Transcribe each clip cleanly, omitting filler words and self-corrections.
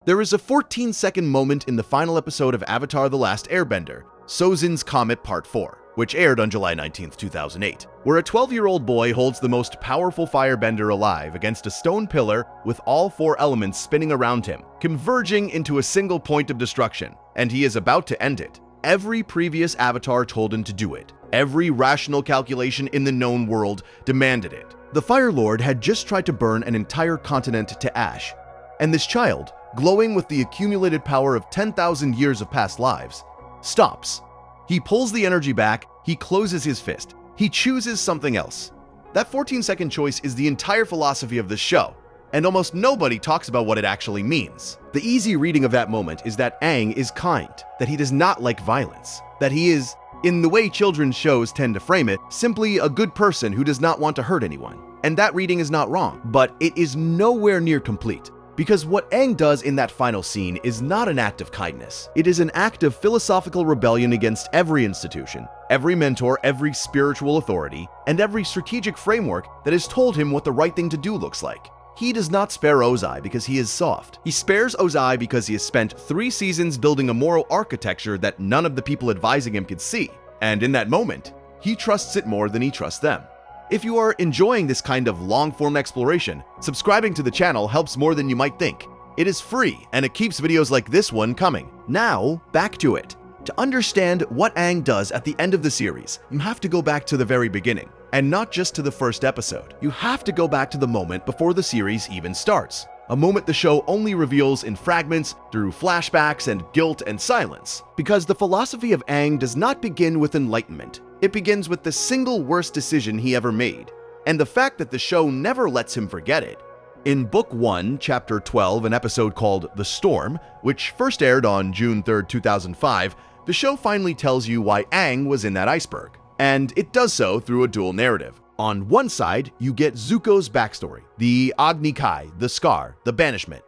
There is a 14-second moment in the final episode of Avatar: The Last Airbender, Sozin's Comet Part 4, which aired on July 19, 2008, where a 12-year-old boy holds the most powerful firebender alive against a stone pillar with all 4 elements spinning around him, converging into a single point of destruction, and he is about to end it. Every previous Avatar told him to do it. Every rational calculation in the known world demanded it. The Fire Lord had just tried to burn an entire continent to ash, and this child, glowing with the accumulated power of 10,000 years of past lives, stops. He pulls the energy back, he closes his fist, he chooses something else. That 14-second choice is the entire philosophy of this show, and almost nobody talks about what it actually means. The easy reading of that moment is that Aang is kind, that he does not like violence, that he is, in the way children's shows tend to frame it, simply a good person who does not want to hurt anyone. And that reading is not wrong, but it is nowhere near complete. Because what Aang does in that final scene is not an act of kindness. It is an act of philosophical rebellion against every institution, every mentor, every spiritual authority, and every strategic framework that has told him what the right thing to do looks like. He does not spare Ozai because he is soft. He spares Ozai because he has spent 3 seasons building a moral architecture that none of the people advising him could see. And in that moment, he trusts it more than he trusts them. If you are enjoying this kind of long-form exploration, subscribing to the channel helps more than you might think. It is free, and it keeps videos like this one coming. Now, back to it. To understand what Aang does at the end of the series, you have to go back to the very beginning, and not just to the first episode. You have to go back to the moment before the series even starts. A moment the show only reveals in fragments through flashbacks and guilt and silence. Because the philosophy of Aang does not begin with enlightenment. It begins with the single worst decision he ever made, and the fact that the show never lets him forget it. In Book 1, Chapter 12, an episode called The Storm, which first aired on June 3, 2005, the show finally tells you why Aang was in that iceberg. And it does so through a dual narrative. On one side, you get Zuko's backstory, the Agni Kai, the scar, the banishment.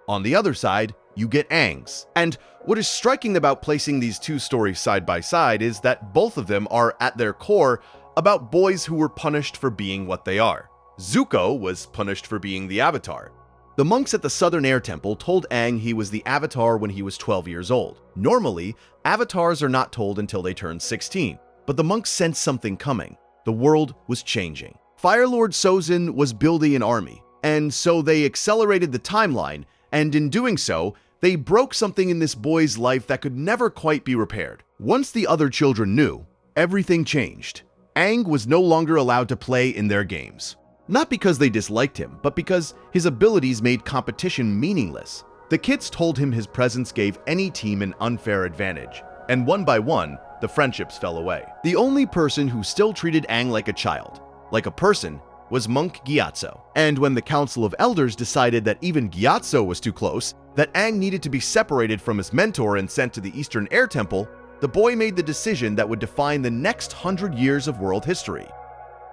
On the other side, you get Aang's. And what is striking about placing these 2 stories side by side is that both of them are, at their core, about boys who were punished for being what they are. Zuko was punished for being the Avatar. The monks at the Southern Air Temple told Aang he was the Avatar when he was 12 years old. Normally, Avatars are not told until they turn 16, but the monks sensed something coming. The world was changing. Fire Lord Sozin was building an army, and so they accelerated the timeline, and in doing so, they broke something in this boy's life that could never quite be repaired. Once the other children knew, everything changed. Aang was no longer allowed to play in their games. Not because they disliked him, but because his abilities made competition meaningless. The kids told him his presence gave any team an unfair advantage, and one by one, the friendships fell away. The only person who still treated Aang like a child, like a person, was Monk Gyatso. And when the Council of Elders decided that even Gyatso was too close, that Aang needed to be separated from his mentor and sent to the Eastern Air Temple, the boy made the decision that would define the next 100 years of world history.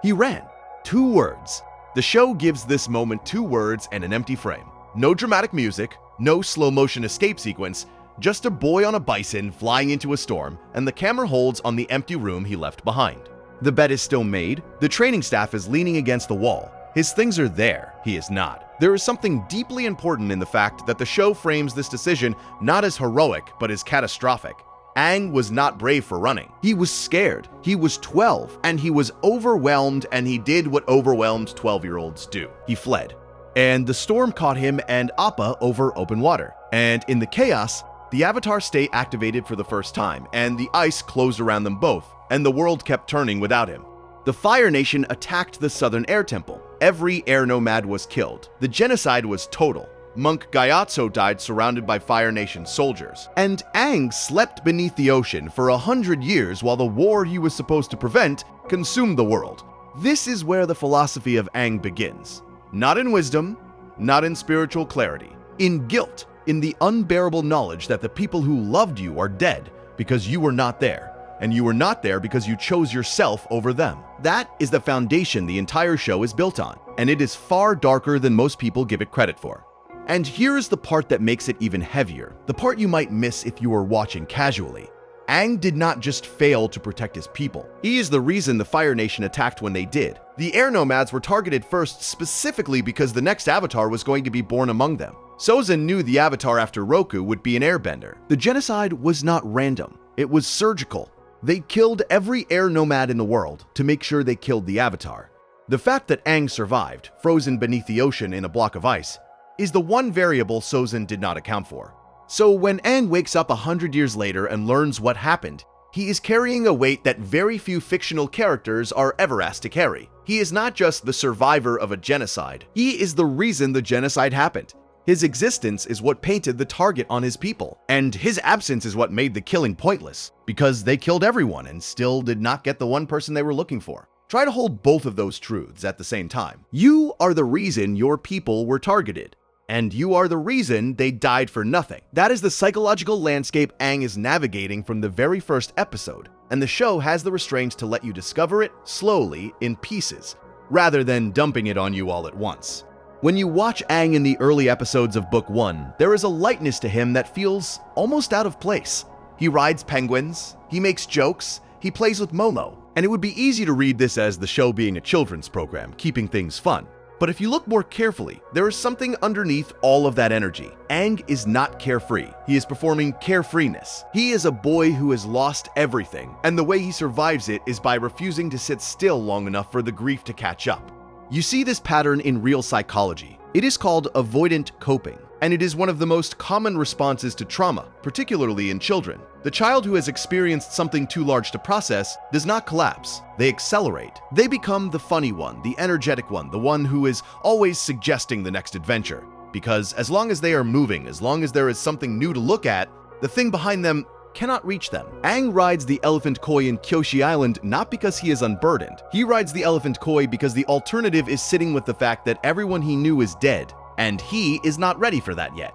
He ran. 2 words. The show gives this moment 2 words and an empty frame. No dramatic music, no slow-motion escape sequence, just a boy on a bison flying into a storm, and the camera holds on the empty room he left behind. The bed is still made, the training staff is leaning against the wall. His things are there, he is not. There is something deeply important in the fact that the show frames this decision not as heroic, but as catastrophic. Aang was not brave for running. He was scared. He was 12, and he was overwhelmed, and he did what overwhelmed 12-year-olds do. He fled. And the storm caught him and Appa over open water. And in the chaos, the Avatar state activated for the first time, and the ice closed around them both, and the world kept turning without him. The Fire Nation attacked the Southern Air Temple. Every air nomad was killed. The genocide was total. Monk Gyatso died surrounded by Fire Nation soldiers. And Aang slept beneath the ocean for 100 years while the war he was supposed to prevent consumed the world. This is where the philosophy of Aang begins. Not in wisdom, not in spiritual clarity. In guilt, in the unbearable knowledge that the people who loved you are dead because you were not there. And you were not there because you chose yourself over them. That is the foundation the entire show is built on, and it is far darker than most people give it credit for. And here's the part that makes it even heavier, the part you might miss if you were watching casually. Aang did not just fail to protect his people. He is the reason the Fire Nation attacked when they did. The air nomads were targeted first specifically because the next Avatar was going to be born among them. Sozin knew the avatar after Roku would be an airbender. The genocide was not random, it was surgical. They killed every air nomad in the world to make sure they killed the avatar. The fact that Aang survived, frozen beneath the ocean in a block of ice, is the one variable Sozin did not account for. So when Aang wakes up 100 years later and learns what happened, he is carrying a weight that very few fictional characters are ever asked to carry. He is not just the survivor of a genocide, he is the reason the genocide happened. His existence is what painted the target on his people, and his absence is what made the killing pointless, because they killed everyone and still did not get the one person they were looking for. Try to hold both of those truths at the same time. You are the reason your people were targeted, and you are the reason they died for nothing. That is the psychological landscape Aang is navigating from the very first episode, and the show has the restraints to let you discover it slowly in pieces, rather than dumping it on you all at once. When you watch Aang in the early episodes of Book 1, there is a lightness to him that feels almost out of place. He rides penguins, he makes jokes, he plays with Momo, and it would be easy to read this as the show being a children's program, keeping things fun. But if you look more carefully, there is something underneath all of that energy. Aang is not carefree. He is performing carefreeness. He is a boy who has lost everything, and the way he survives it is by refusing to sit still long enough for the grief to catch up. You see this pattern in real psychology. It is called avoidant coping, and it is one of the most common responses to trauma, particularly in children. The child who has experienced something too large to process does not collapse. They accelerate. They become the funny one, the energetic one, the one who is always suggesting the next adventure. Because as long as they are moving, as long as there is something new to look at, the thing behind them cannot reach them. Aang rides the elephant koi in Kyoshi Island not because he is unburdened. He rides the elephant koi because the alternative is sitting with the fact that everyone he knew is dead, and he is not ready for that yet.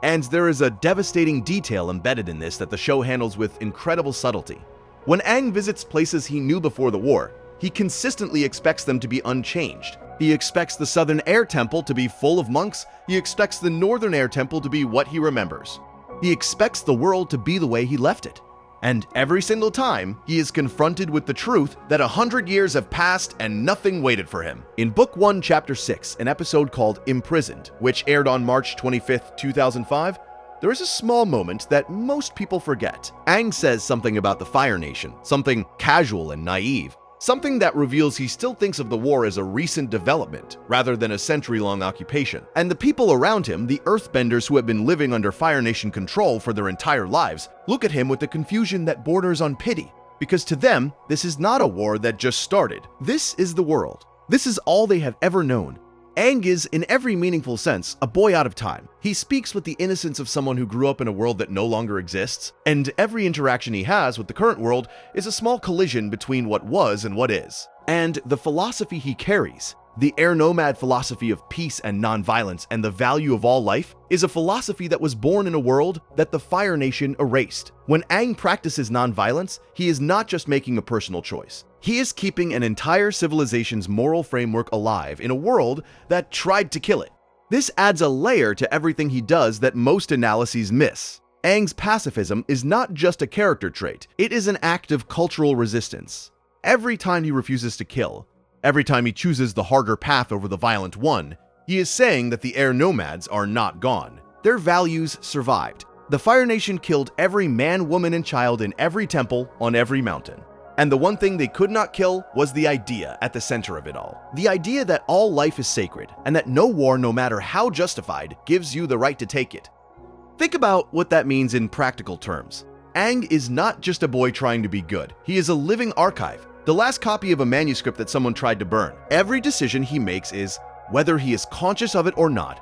And there is a devastating detail embedded in this that the show handles with incredible subtlety. When Aang visits places he knew before the war, he consistently expects them to be unchanged. He expects the Southern Air Temple to be full of monks, he expects the Northern Air Temple to be what he remembers. He expects the world to be the way he left it. And every single time, he is confronted with the truth that 100 years have passed and nothing waited for him. In Book 1, Chapter 6, an episode called Imprisoned, which aired on March 25, 2005, there is a small moment that most people forget. Aang says something about the Fire Nation, something casual and naive, something that reveals he still thinks of the war as a recent development rather than a century-long occupation. And the people around him, the Earthbenders who have been living under Fire Nation control for their entire lives, look at him with a confusion that borders on pity. Because to them, this is not a war that just started. This is the world. This is all they have ever known. Aang is, in every meaningful sense, a boy out of time. He speaks with the innocence of someone who grew up in a world that no longer exists, and every interaction he has with the current world is a small collision between what was and what is. And the philosophy he carries, the air nomad philosophy of peace and nonviolence and the value of all life, is a philosophy that was born in a world that the Fire Nation erased. When Aang practices nonviolence, he is not just making a personal choice. He is keeping an entire civilization's moral framework alive in a world that tried to kill it. This adds a layer to everything he does that most analyses miss. Aang's pacifism is not just a character trait, it is an act of cultural resistance. Every time he refuses to kill, every time he chooses the harder path over the violent one, he is saying that the air nomads are not gone. Their values survived. The Fire Nation killed every man, woman, and child in every temple on every mountain. And the one thing they could not kill was the idea at the center of it all. The idea that all life is sacred, and that no war, no matter how justified, gives you the right to take it. Think about what that means in practical terms. Aang is not just a boy trying to be good. He is a living archive, the last copy of a manuscript that someone tried to burn. Every decision he makes is, whether he is conscious of it or not,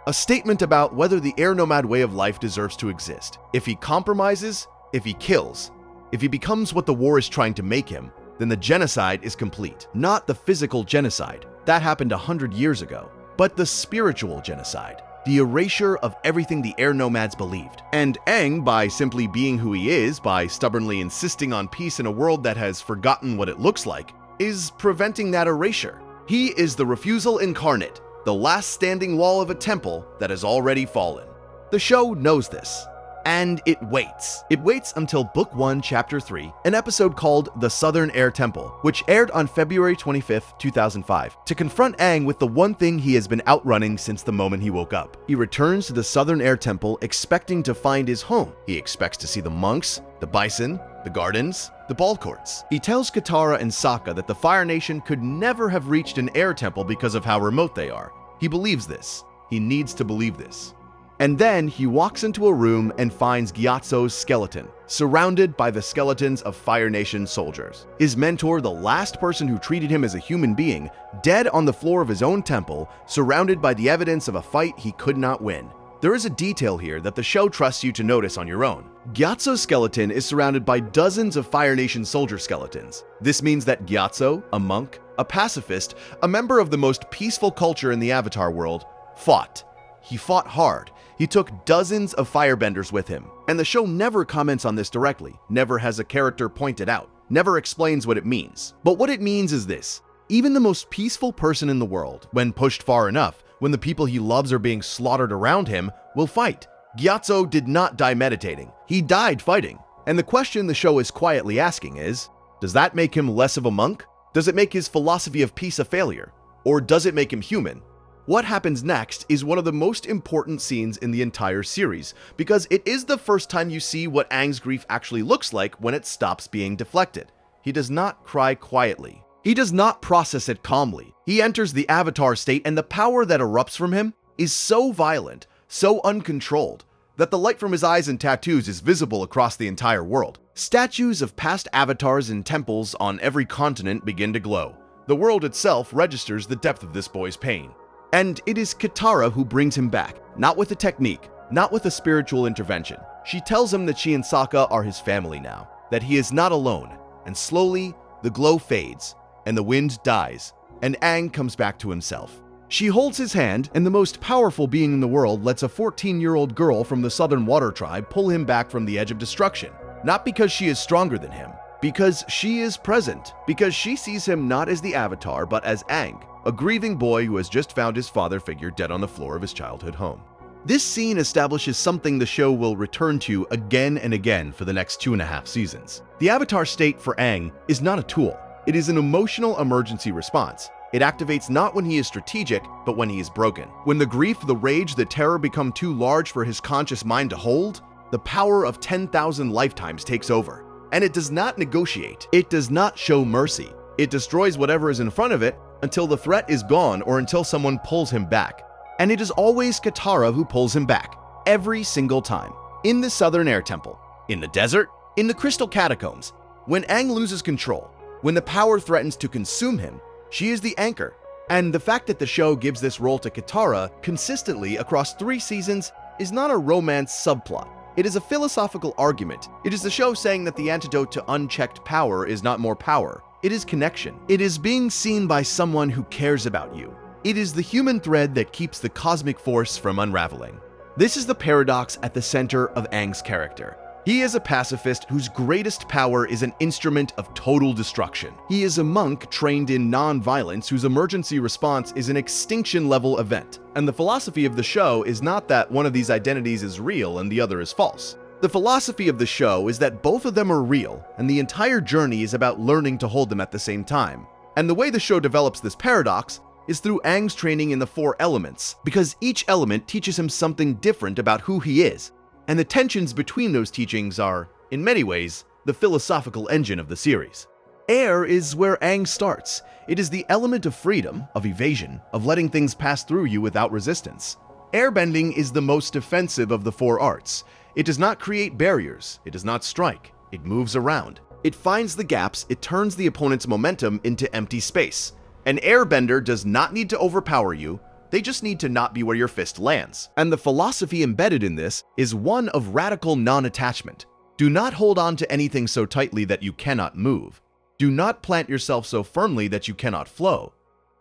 a statement about whether the air nomad way of life deserves to exist. If he compromises, if he kills, if he becomes what the war is trying to make him, then the genocide is complete. Not the physical genocide, that happened 100 years ago, but the spiritual genocide, the erasure of everything the air nomads believed. And Aang, by simply being who he is, by stubbornly insisting on peace in a world that has forgotten what it looks like, is preventing that erasure. He is the refusal incarnate, the last standing wall of a temple that has already fallen. The show knows this. And it waits. It waits until Book 1, Chapter 3, an episode called The Southern Air Temple, which aired on February 25th, 2005, to confront Aang with the one thing he has been outrunning since the moment he woke up. He returns to the Southern Air Temple expecting to find his home. He expects to see the monks, the bison, the gardens, the ball courts. He tells Katara and Sokka that the Fire Nation could never have reached an air temple because of how remote they are. He believes this. He needs to believe this. And then he walks into a room and finds Gyatso's skeleton, surrounded by the skeletons of Fire Nation soldiers. His mentor, the last person who treated him as a human being, dead on the floor of his own temple, surrounded by the evidence of a fight he could not win. There is a detail here that the show trusts you to notice on your own. Gyatso's skeleton is surrounded by dozens of Fire Nation soldier skeletons. This means that Gyatso, a monk, a pacifist, a member of the most peaceful culture in the Avatar world, fought. He fought hard. He took dozens of firebenders with him, and the show never comments on this directly, never has a character point it out, never explains what it means. But what it means is this: even the most peaceful person in the world, when pushed far enough, when the people he loves are being slaughtered around him, will fight. Gyatso did not die meditating, he died fighting. And the question the show is quietly asking is, does that make him less of a monk? Does it make his philosophy of peace a failure? Or does it make him human? What happens next is one of the most important scenes in the entire series, because it is the first time you see what Aang's grief actually looks like when it stops being deflected. He does not cry quietly. He does not process it calmly. He enters the Avatar state, and the power that erupts from him is so violent, so uncontrolled, that the light from his eyes and tattoos is visible across the entire world. Statues of past avatars in temples on every continent begin to glow. The world itself registers the depth of this boy's pain. And it is Katara who brings him back, not with a technique, not with a spiritual intervention. She tells him that she and Sokka are his family now, that he is not alone, and slowly, the glow fades, and the wind dies, and Aang comes back to himself. She holds his hand, and the most powerful being in the world lets a 14-year-old girl from the Southern Water Tribe pull him back from the edge of destruction, not because she is stronger than him, because she is present, because she sees him not as the Avatar, but as Aang, a grieving boy who has just found his father figure dead on the floor of his childhood home. This scene establishes something the show will return to again and again for the next 2.5 seasons. The Avatar state for Aang is not a tool. It is an emotional emergency response. It activates not when he is strategic, but when he is broken. When the grief, the rage, the terror become too large for his conscious mind to hold, the power of 10,000 lifetimes takes over. And it does not negotiate. It does not show mercy. It destroys whatever is in front of it until the threat is gone or until someone pulls him back. And it is always Katara who pulls him back, every single time. In the Southern Air Temple, in the desert, in the Crystal Catacombs, when Aang loses control, when the power threatens to consume him, she is the anchor. And the fact that the show gives this role to Katara consistently across 3 seasons is not a romance subplot. It is a philosophical argument. It is the show saying that the antidote to unchecked power is not more power. It is connection. It is being seen by someone who cares about you. It is the human thread that keeps the cosmic force from unraveling. This is the paradox at the center of Aang's character. He is a pacifist whose greatest power is an instrument of total destruction. He is a monk trained in nonviolence whose emergency response is an extinction-level event. And the philosophy of the show is not that one of these identities is real and the other is false. The philosophy of the show is that both of them are real, and the entire journey is about learning to hold them at the same time. And the way the show develops this paradox is through Aang's training in the 4 elements, because each element teaches him something different about who he is. And the tensions between those teachings are, in many ways, the philosophical engine of the series. Air is where Aang starts. It is the element of freedom, of evasion, of letting things pass through you without resistance. Airbending is the most defensive of the 4 arts. It does not create barriers. It does not strike. It moves around. It finds the gaps. It turns the opponent's momentum into empty space. An airbender does not need to overpower you. They just need to not be where your fist lands. And the philosophy embedded in this is one of radical non-attachment. Do not hold on to anything so tightly that you cannot move. Do not plant yourself so firmly that you cannot flow.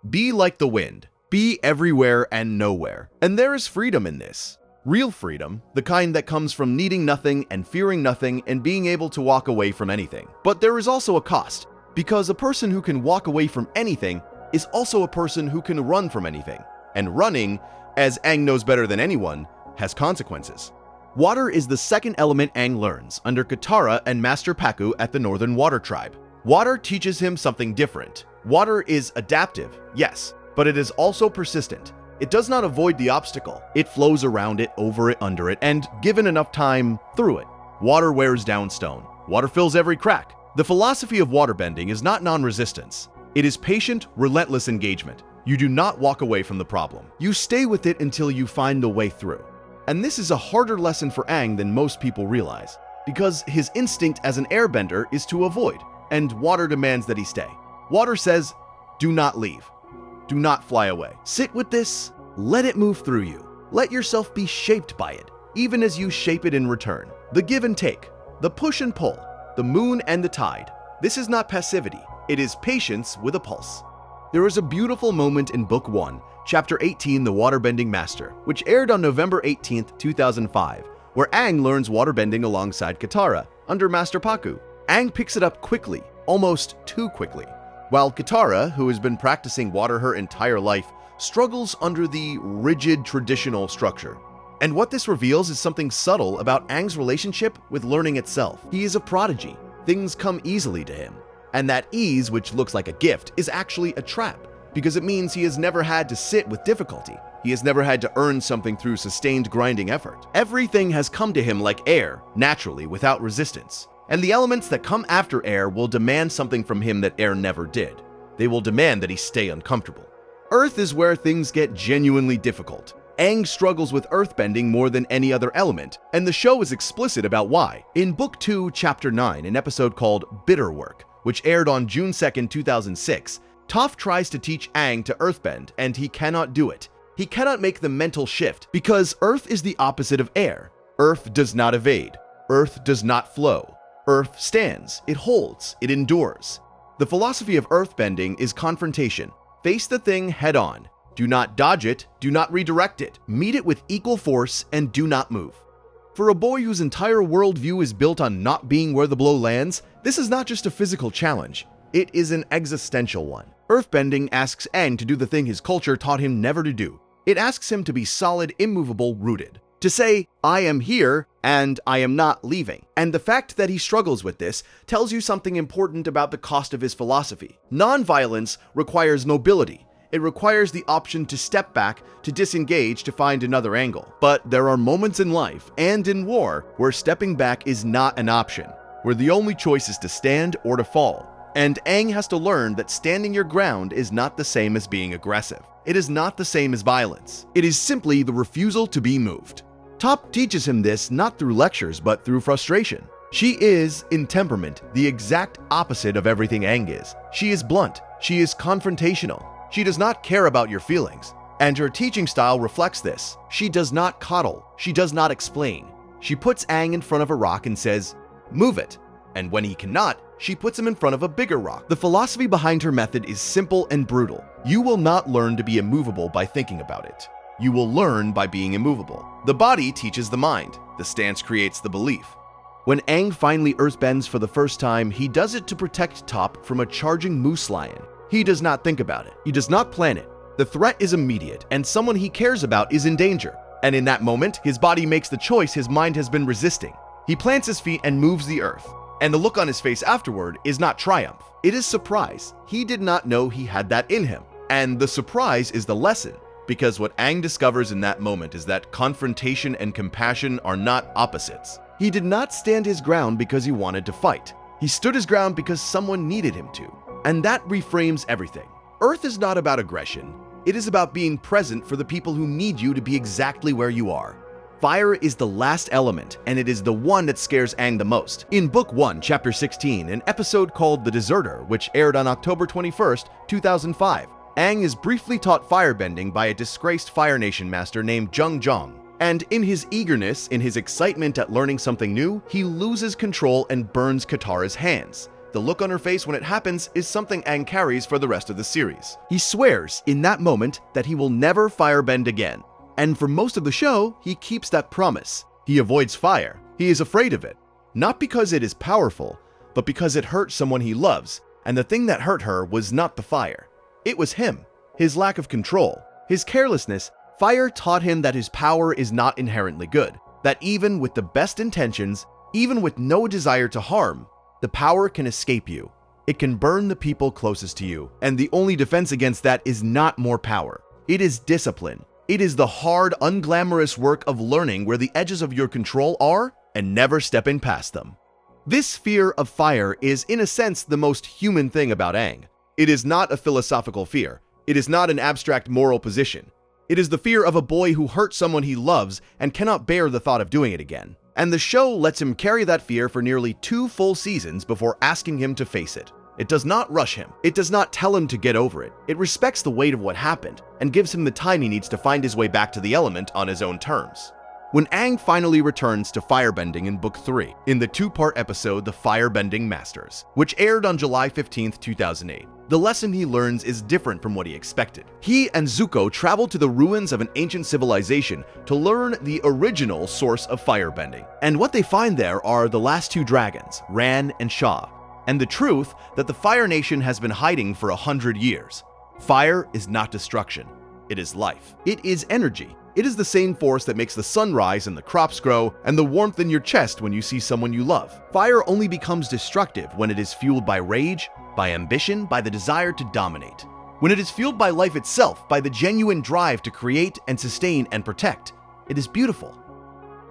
Be like the wind. Be everywhere and nowhere. And there is freedom in this. Real freedom, the kind that comes from needing nothing and fearing nothing and being able to walk away from anything. But there is also a cost, because a person who can walk away from anything is also a person who can run from anything. And running, as Aang knows better than anyone, has consequences. Water is the second element Aang learns under Katara and Master Pakku at the Northern Water Tribe. Water teaches him something different. Water is adaptive, yes, but it is also persistent. It does not avoid the obstacle. It flows around it, over it, under it, and given enough time, through it. Water wears down stone. Water fills every crack. The philosophy of waterbending is not non-resistance. It is patient, relentless engagement. You do not walk away from the problem. You stay with it until you find the way through. And this is a harder lesson for Aang than most people realize, because his instinct as an airbender is to avoid, and water demands that he stay. Water says, do not leave. Do not fly away. Sit with this, let it move through you. Let yourself be shaped by it, even as you shape it in return. The give and take, the push and pull, the moon and the tide. This is not passivity, it is patience with a pulse. There is a beautiful moment in Book 1, Chapter 18, The Waterbending Master, which aired on November 18, 2005, where Aang learns waterbending alongside Katara, under Master Pakku. Aang picks it up quickly, almost too quickly, while Katara, who has been practicing water her entire life, struggles under the rigid traditional structure. And what this reveals is something subtle about Aang's relationship with learning itself. He is a prodigy. Things come easily to him. And that ease, which looks like a gift, is actually a trap, because it means he has never had to sit with difficulty. He has never had to earn something through sustained grinding effort. Everything has come to him like air, naturally, without resistance. And the elements that come after air will demand something from him that air never did. They will demand that he stay uncomfortable. Earth is where things get genuinely difficult. Aang struggles with earthbending more than any other element, and the show is explicit about why. In Book 2, Chapter 9, an episode called Bitter Work, which aired on June 2, 2006, Toph tries to teach Aang to earthbend, and he cannot do it. He cannot make the mental shift, because earth is the opposite of air. Earth does not evade. Earth does not flow. Earth stands, it holds, it endures. The philosophy of earthbending is confrontation. Face the thing head on. Do not dodge it, do not redirect it. Meet it with equal force and do not move. For a boy whose entire worldview is built on not being where the blow lands, this is not just a physical challenge. It is an existential one. Earthbending asks Aang to do the thing his culture taught him never to do. It asks him to be solid, immovable, rooted. To say, I am here and I am not leaving. And the fact that he struggles with this tells you something important about the cost of his philosophy. Nonviolence requires nobility. It requires the option to step back, to disengage, to find another angle. But there are moments in life, and in war, where stepping back is not an option, where the only choice is to stand or to fall. And Aang has to learn that standing your ground is not the same as being aggressive. It is not the same as violence. It is simply the refusal to be moved. Toph teaches him this not through lectures, but through frustration. She is, in temperament, the exact opposite of everything Aang is. She is blunt. She is confrontational. She does not care about your feelings. And her teaching style reflects this. She does not coddle. She does not explain. She puts Aang in front of a rock and says, move it. And when he cannot, she puts him in front of a bigger rock. The philosophy behind her method is simple and brutal. You will not learn to be immovable by thinking about it. You will learn by being immovable. The body teaches the mind. The stance creates the belief. When Aang finally earthbends for the first time, he does it to protect Toph from a charging moose lion. He does not think about it. He does not plan it. The threat is immediate, and someone he cares about is in danger. And in that moment, his body makes the choice his mind has been resisting. He plants his feet and moves the earth. And the look on his face afterward is not triumph. It is surprise. He did not know he had that in him. And the surprise is the lesson, because what Aang discovers in that moment is that confrontation and compassion are not opposites. He did not stand his ground because he wanted to fight. He stood his ground because someone needed him to. And that reframes everything. Earth is not about aggression. It is about being present for the people who need you to be exactly where you are. Fire is the last element, and it is the one that scares Aang the most. In Book 1, Chapter 16, an episode called The Deserter, which aired on October 21st, 2005, Aang is briefly taught firebending by a disgraced Fire Nation master named Zheng. And in his eagerness, in his excitement at learning something new, he loses control and burns Katara's hands. The look on her face when it happens is something Aang carries for the rest of the series. He swears in that moment that he will never firebend again. And for most of the show, he keeps that promise. He avoids fire. He is afraid of it. Not because it is powerful, but because it hurt someone he loves, and the thing that hurt her was not the fire. It was him, his lack of control, his carelessness. Fire taught him that his power is not inherently good. that even with the best intentions, even with no desire to harm, the power can escape you. It can burn the people closest to you, and the only defense against that is not more power. It is discipline. It is the hard, unglamorous work of learning where the edges of your control are and never stepping past them. This fear of fire is, in a sense, the most human thing about Aang. It is not a philosophical fear. It is not an abstract moral position. It is the fear of a boy who hurt someone he loves and cannot bear the thought of doing it again. And the show lets him carry that fear for nearly 2 full seasons before asking him to face it. It does not rush him. It does not tell him to get over it. It respects the weight of what happened and gives him the time he needs to find his way back to the element on his own terms. When Aang finally returns to firebending in Book 3, in the 2-part episode The Firebending Masters, which aired on July 15, 2008, the lesson he learns is different from what he expected. He and Zuko travel to the ruins of an ancient civilization to learn the original source of firebending. And what they find there are the last 2 dragons, Ran and Sha, and the truth that the Fire Nation has been hiding for 100 years. Fire is not destruction. It is life. It is energy. It is the same force that makes the sun rise and the crops grow, and the warmth in your chest when you see someone you love. Fire only becomes destructive when it is fueled by rage, by ambition, by the desire to dominate. When it is fueled by life itself, by the genuine drive to create and sustain and protect, it is beautiful.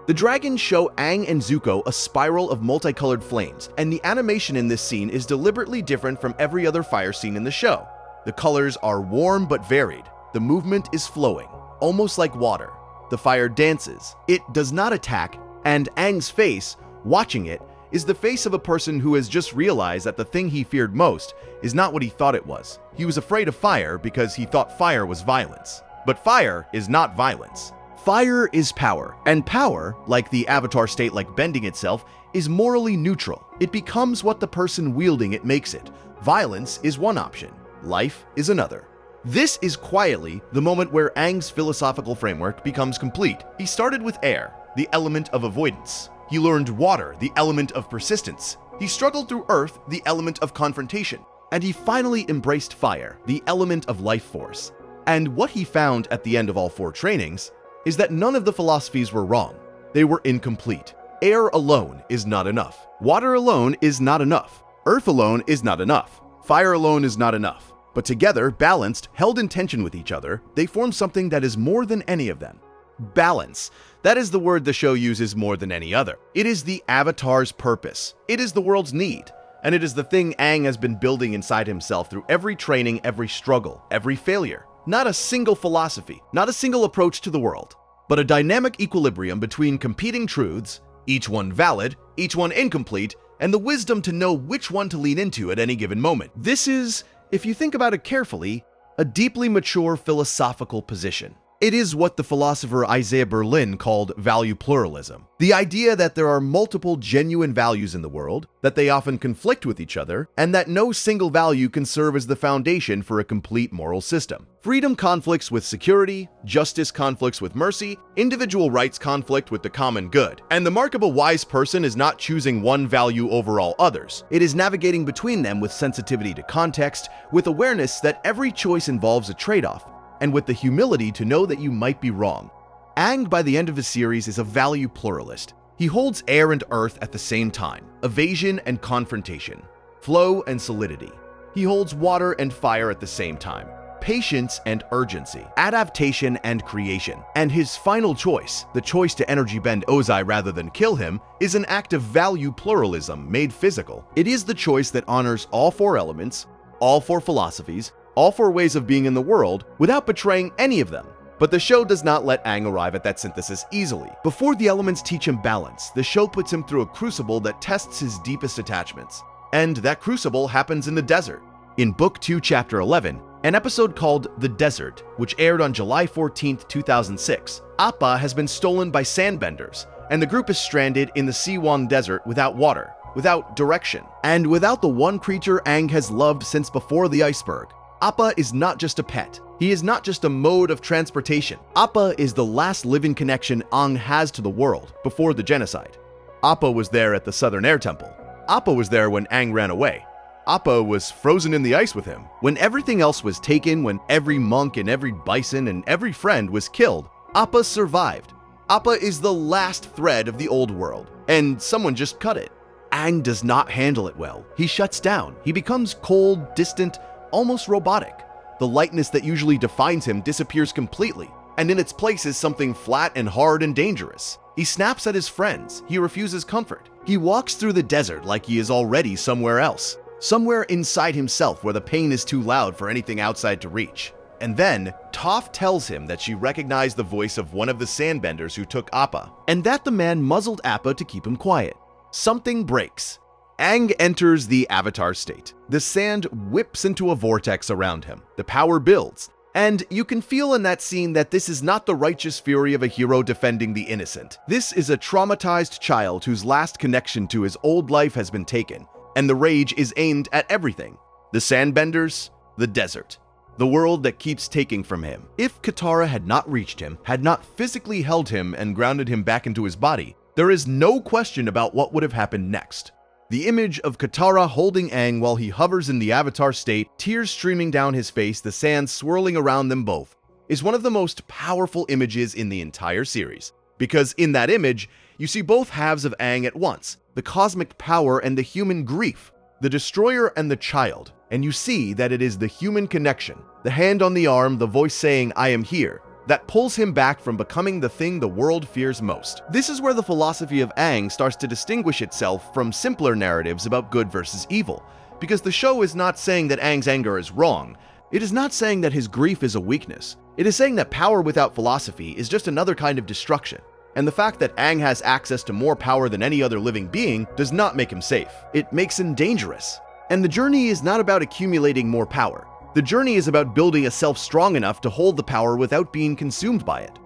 The dragons show Aang and Zuko a spiral of multicolored flames, and the animation in this scene is deliberately different from every other fire scene in the show. The colors are warm but varied. The movement is flowing, almost like water. The fire dances. It does not attack, and Aang's face, watching it, is the face of a person who has just realized that the thing he feared most is not what he thought it was. He was afraid of fire because he thought fire was violence. But fire is not violence. Fire is power, and power, like the avatar state like bending itself, is morally neutral. It becomes what the person wielding it makes it. Violence is one option. Life is another. This is quietly the moment where Aang's philosophical framework becomes complete. He started with air, the element of avoidance. He learned water, the element of persistence. He struggled through earth, the element of confrontation. And he finally embraced fire, the element of life force. And what he found at the end of all 4 trainings is that none of the philosophies were wrong. They were incomplete. Air alone is not enough. Water alone is not enough. Earth alone is not enough. Fire alone is not enough. But together, balanced, held in tension with each other, they form something that is more than any of them. Balance. That is the word the show uses more than any other. It is the Avatar's purpose. It is the world's need. And it is the thing Aang has been building inside himself through every training, every struggle, every failure. Not a single philosophy, not a single approach to the world, but a dynamic equilibrium between competing truths, each one valid, each one incomplete, and the wisdom to know which one to lean into at any given moment. This is, if you think about it carefully, a deeply mature philosophical position. It is what the philosopher Isaiah Berlin called value pluralism. The idea that there are multiple genuine values in the world, that they often conflict with each other, and that no single value can serve as the foundation for a complete moral system. Freedom conflicts with security, justice conflicts with mercy, individual rights conflict with the common good. And the mark of a wise person is not choosing one value over all others. It is navigating between them with sensitivity to context, with awareness that every choice involves a trade-off, and with the humility to know that you might be wrong. Aang, by the end of his series, is a value pluralist. He holds air and earth at the same time, evasion and confrontation, flow and solidity. He holds water and fire at the same time, patience and urgency, adaptation and creation. And his final choice, the choice to energy bend Ozai rather than kill him, is an act of value pluralism made physical. It is the choice that honors all 4 elements, all 4 philosophies, all 4 ways of being in the world, without betraying any of them. But the show does not let Aang arrive at that synthesis easily. Before the elements teach him balance, the show puts him through a crucible that tests his deepest attachments. And that crucible happens in the desert. In Book 2, Chapter 11, an episode called The Desert, which aired on July 14, 2006, Appa has been stolen by sandbenders, and the group is stranded in the Siwan Desert without water, without direction, and without the one creature Aang has loved since before the iceberg. Appa is not just a pet. He is not just a mode of transportation. Appa is the last living connection Aang has to the world before the genocide. Appa was there at the Southern Air Temple. Appa was there when Aang ran away. Appa was frozen in the ice with him. When everything else was taken, when every monk and every bison and every friend was killed, Appa survived. Appa is the last thread of the old world, and someone just cut it. Aang does not handle it well. He shuts down. He becomes cold, distant, almost robotic. The lightness that usually defines him disappears completely, and in its place is something flat and hard and dangerous. He snaps at his friends. He refuses comfort. He walks through the desert like he is already somewhere else, somewhere inside himself where the pain is too loud for anything outside to reach. And then, Toph tells him that she recognized the voice of one of the sandbenders who took Appa, and that the man muzzled Appa to keep him quiet. Something breaks. Aang enters the Avatar state. The sand whips into a vortex around him. The power builds. And you can feel in that scene that this is not the righteous fury of a hero defending the innocent. This is a traumatized child whose last connection to his old life has been taken, and the rage is aimed at everything. The sandbenders, the desert, the world that keeps taking from him. If Katara had not reached him, had not physically held him and grounded him back into his body, there is no question about what would have happened next. The image of Katara holding Aang while he hovers in the Avatar state, tears streaming down his face, the sand swirling around them both, is one of the most powerful images in the entire series. Because in that image, you see both halves of Aang at once, the cosmic power and the human grief, the destroyer and the child, and you see that it is the human connection, the hand on the arm, the voice saying, "I am here," that pulls him back from becoming the thing the world fears most. This is where the philosophy of Aang starts to distinguish itself from simpler narratives about good versus evil, because the show is not saying that Aang's anger is wrong. It is not saying that his grief is a weakness. It is saying that power without philosophy is just another kind of destruction. And the fact that Aang has access to more power than any other living being does not make him safe. It makes him dangerous. And the journey is not about accumulating more power. The journey is about building a self strong enough to hold the power without being consumed by it.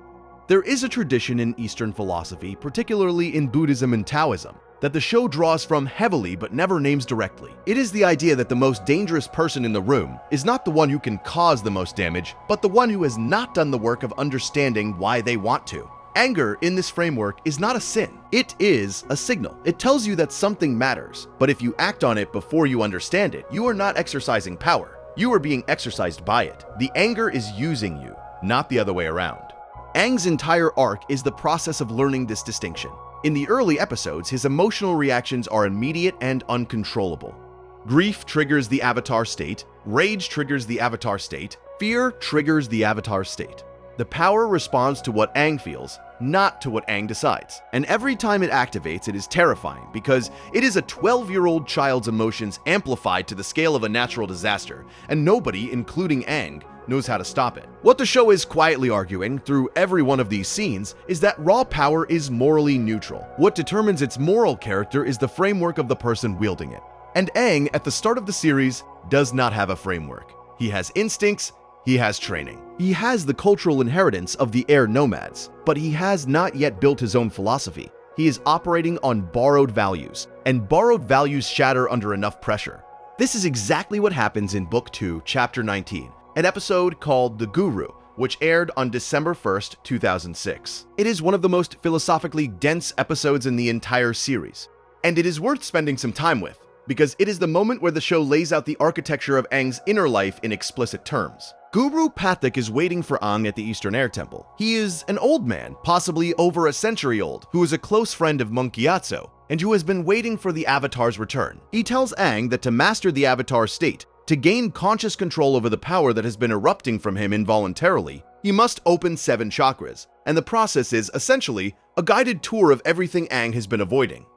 There is a tradition in Eastern philosophy, particularly in Buddhism and Taoism, that the show draws from heavily but never names directly. It is the idea that the most dangerous person in the room is not the one who can cause the most damage, but the one who has not done the work of understanding why they want to. Anger in this framework is not a sin. It is a signal. It tells you that something matters, but if you act on it before you understand it, you are not exercising power. You are being exercised by it. The anger is using you, not the other way around. Aang's entire arc is the process of learning this distinction. In the early episodes, his emotional reactions are immediate and uncontrollable. Grief triggers the Avatar state, rage triggers the Avatar state, fear triggers the Avatar state. The power responds to what Aang feels, not to what Aang decides. And every time it activates, it is terrifying because it is a 12-year-old child's emotions amplified to the scale of a natural disaster, and nobody, including Aang, knows how to stop it. What the show is quietly arguing through every one of these scenes is that raw power is morally neutral. What determines its moral character is the framework of the person wielding it. And Aang, at the start of the series, does not have a framework. He has instincts, he has training. He has the cultural inheritance of the air nomads, but he has not yet built his own philosophy. He is operating on borrowed values, and borrowed values shatter under enough pressure. This is exactly what happens in Book 2, Chapter 19, an episode called The Guru, which aired on December 1st, 2006. It is one of the most philosophically dense episodes in the entire series, and it is worth spending some time with, because it is the moment where the show lays out the architecture of Aang's inner life in explicit terms. Guru Pathak is waiting for Aang at the Eastern Air Temple. He is an old man, possibly over a century old, who is a close friend of Monk Gyatso, and who has been waiting for the Avatar's return. He tells Aang that to master the Avatar state, to gain conscious control over the power that has been erupting from him involuntarily, he must open 7 chakras, and the process is, essentially, a guided tour of everything Aang has been avoiding.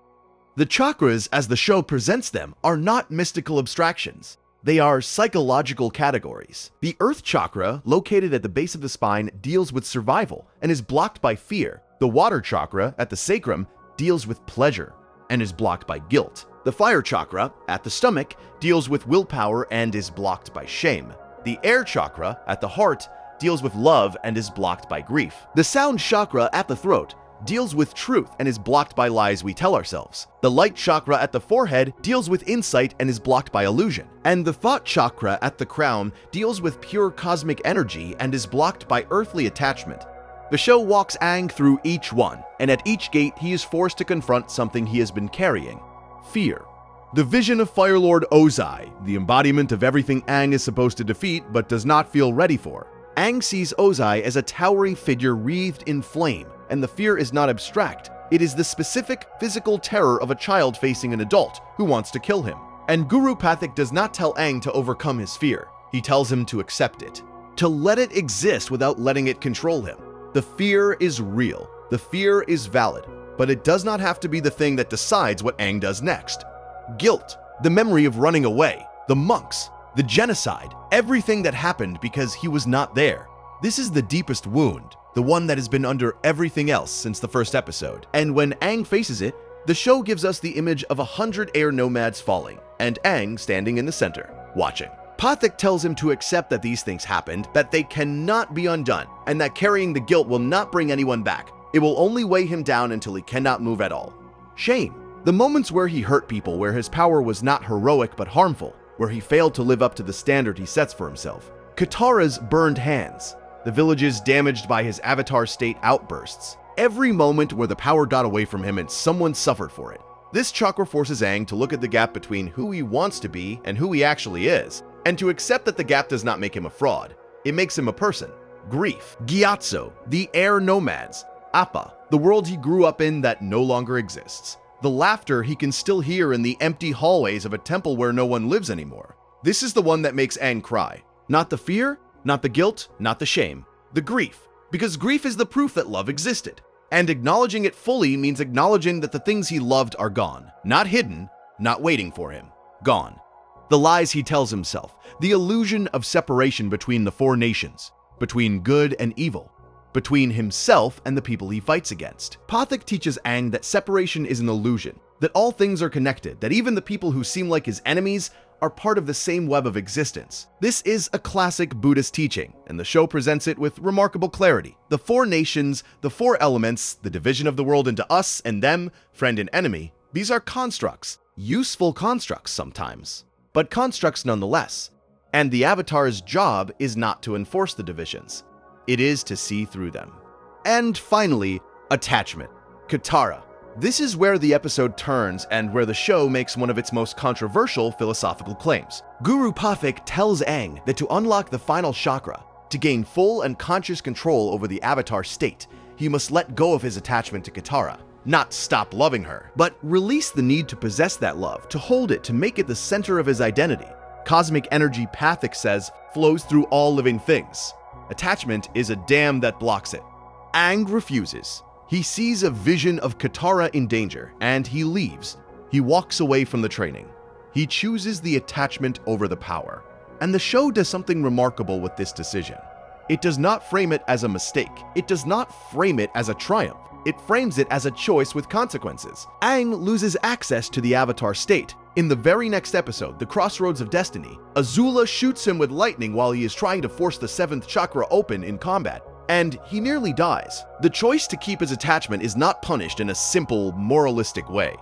The chakras, as the show presents them, are not mystical abstractions. They are psychological categories. The Earth Chakra, located at the base of the spine, deals with survival and is blocked by fear. The Water Chakra, at the sacrum, deals with pleasure and is blocked by guilt. The Fire Chakra, at the stomach, deals with willpower and is blocked by shame. The Air Chakra, at the heart, deals with love and is blocked by grief. The Sound Chakra, at the throat, deals with truth and is blocked by lies we tell ourselves. The Light Chakra at the forehead deals with insight and is blocked by illusion. And the Thought Chakra at the crown deals with pure cosmic energy and is blocked by earthly attachment. The show walks Aang through each one, and at each gate he is forced to confront something he has been carrying: fear. The vision of Fire Lord Ozai, the embodiment of everything Aang is supposed to defeat but does not feel ready for. Aang sees Ozai as a towering figure wreathed in flame, and the fear is not abstract. It is the specific physical terror of a child facing an adult who wants to kill him. And Guru Pathik does not tell Aang to overcome his fear. He tells him to accept it, to let it exist without letting it control him. The fear is real, the fear is valid, but it does not have to be the thing that decides what Aang does next. Guilt, the memory of running away, the monks, the genocide, everything that happened because he was not there. This is the deepest wound, the one that has been under everything else since the first episode. And when Aang faces it, the show gives us the image of 100 air nomads falling, and Aang standing in the center, watching. Pathik tells him to accept that these things happened, that they cannot be undone, and that carrying the guilt will not bring anyone back. It will only weigh him down until he cannot move at all. Shame. The moments where he hurt people, where his power was not heroic but harmful, where he failed to live up to the standard he sets for himself. Katara's burned hands. The villages damaged by his avatar state outbursts. Every moment where the power got away from him and someone suffered for it. This chakra forces Aang to look at the gap between who he wants to be and who he actually is, and to accept that the gap does not make him a fraud. It makes him a person. Grief. Gyatso, the air nomads. Appa, the world he grew up in that no longer exists. The laughter he can still hear in the empty hallways of a temple where no one lives anymore. This is the one that makes Aang cry. Not the fear, not the guilt, not the shame. The grief. Because grief is the proof that love existed. And acknowledging it fully means acknowledging that the things he loved are gone. Not hidden, not waiting for him. Gone. The lies he tells himself. The illusion of separation between the four nations. Between good and evil. Between himself and the people he fights against. Pathik teaches Aang that separation is an illusion. That all things are connected. That even the people who seem like his enemies are part of the same web of existence. This is a classic Buddhist teaching, and the show presents it with remarkable clarity. The four nations, the four elements, the division of the world into us and them, friend and enemy, these are constructs. Useful constructs sometimes, but constructs nonetheless. And the Avatar's job is not to enforce the divisions. It is to see through them. And finally, attachment. Katara. This is where the episode turns and where the show makes one of its most controversial philosophical claims. Guru Pathik tells Aang that to unlock the final chakra, to gain full and conscious control over the Avatar state, he must let go of his attachment to Katara. Not stop loving her, but release the need to possess that love, to hold it, to make it the center of his identity. Cosmic energy, Pathik says, flows through all living things. Attachment is a dam that blocks it. Aang refuses. He sees a vision of Katara in danger, and he leaves. He walks away from the training. He chooses the attachment over the power. And the show does something remarkable with this decision. It does not frame it as a mistake. It does not frame it as a triumph. It frames it as a choice with consequences. Aang loses access to the Avatar state. In the very next episode, The Crossroads of Destiny, Azula shoots him with lightning while he is trying to force the 7th chakra open in combat, and he nearly dies. The choice to keep his attachment is not punished in a simple, moralistic way,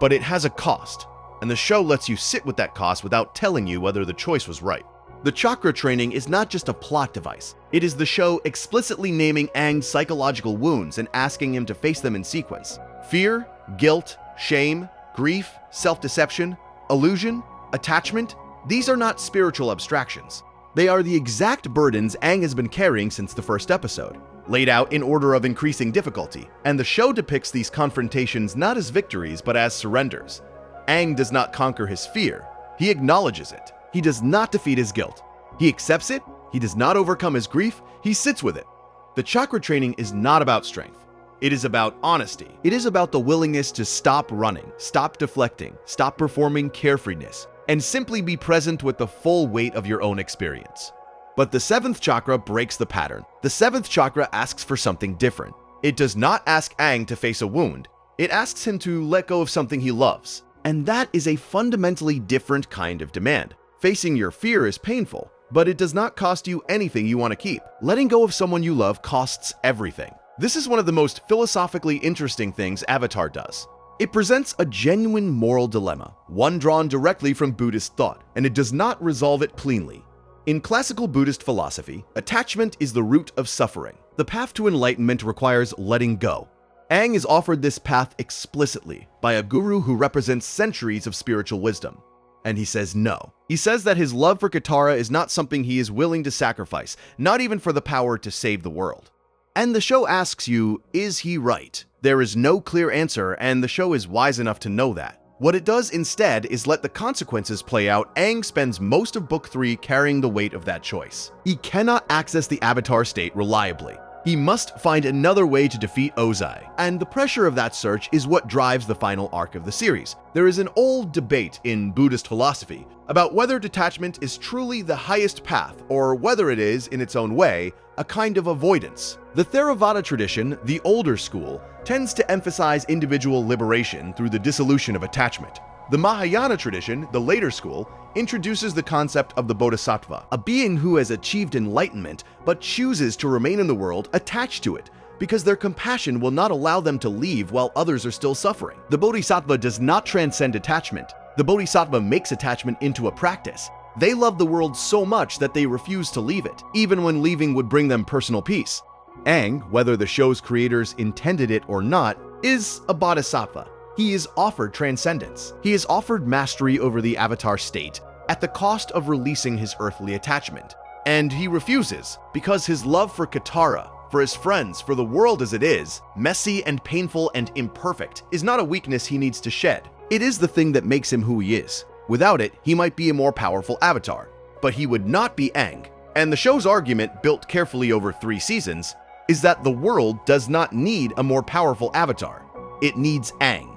but it has a cost, and the show lets you sit with that cost without telling you whether the choice was right. The chakra training is not just a plot device. It is the show explicitly naming Aang's psychological wounds and asking him to face them in sequence. Fear, guilt, shame, grief, self-deception, illusion, attachment, these are not spiritual abstractions. They are the exact burdens Aang has been carrying since the first episode, laid out in order of increasing difficulty, and the show depicts these confrontations not as victories but as surrenders. Aang does not conquer his fear, he acknowledges it. He does not defeat his guilt. He accepts it, he does not overcome his grief, he sits with it. The chakra training is not about strength. It is about honesty. It is about the willingness to stop running, stop deflecting, stop performing carefreeness, and simply be present with the full weight of your own experience. But the 7th chakra breaks the pattern. The 7th chakra asks for something different. It does not ask Aang to face a wound. It asks him to let go of something he loves. And that is a fundamentally different kind of demand. Facing your fear is painful, but it does not cost you anything you want to keep. Letting go of someone you love costs everything. This is one of the most philosophically interesting things Avatar does. It presents a genuine moral dilemma, one drawn directly from Buddhist thought, and it does not resolve it cleanly. In classical Buddhist philosophy, attachment is the root of suffering. The path to enlightenment requires letting go. Aang is offered this path explicitly by a guru who represents centuries of spiritual wisdom. And he says no. He says that his love for Katara is not something he is willing to sacrifice, not even for the power to save the world. And the show asks you, is he right? There is no clear answer, and the show is wise enough to know that. What it does instead is let the consequences play out. Aang spends most of Book 3 carrying the weight of that choice. He cannot access the Avatar state reliably. He must find another way to defeat Ozai, and the pressure of that search is what drives the final arc of the series. There is an old debate in Buddhist philosophy about whether detachment is truly the highest path, or whether it is, in its own way, a kind of avoidance. The Theravada tradition, the older school, tends to emphasize individual liberation through the dissolution of attachment. The Mahayana tradition, the later school, introduces the concept of the bodhisattva, a being who has achieved enlightenment but chooses to remain in the world attached to it, because their compassion will not allow them to leave while others are still suffering. The bodhisattva does not transcend attachment. The bodhisattva makes attachment into a practice. They love the world so much that they refuse to leave it, even when leaving would bring them personal peace. Aang, whether the show's creators intended it or not, is a bodhisattva. He is offered transcendence. He is offered mastery over the Avatar state at the cost of releasing his earthly attachment. And he refuses because his love for Katara, for his friends, for the world as it is, messy and painful and imperfect, is not a weakness he needs to shed. It is the thing that makes him who he is. Without it, he might be a more powerful Avatar, but he would not be Aang. And the show's argument, built carefully over 3 seasons, is that the world does not need a more powerful Avatar. It needs Aang.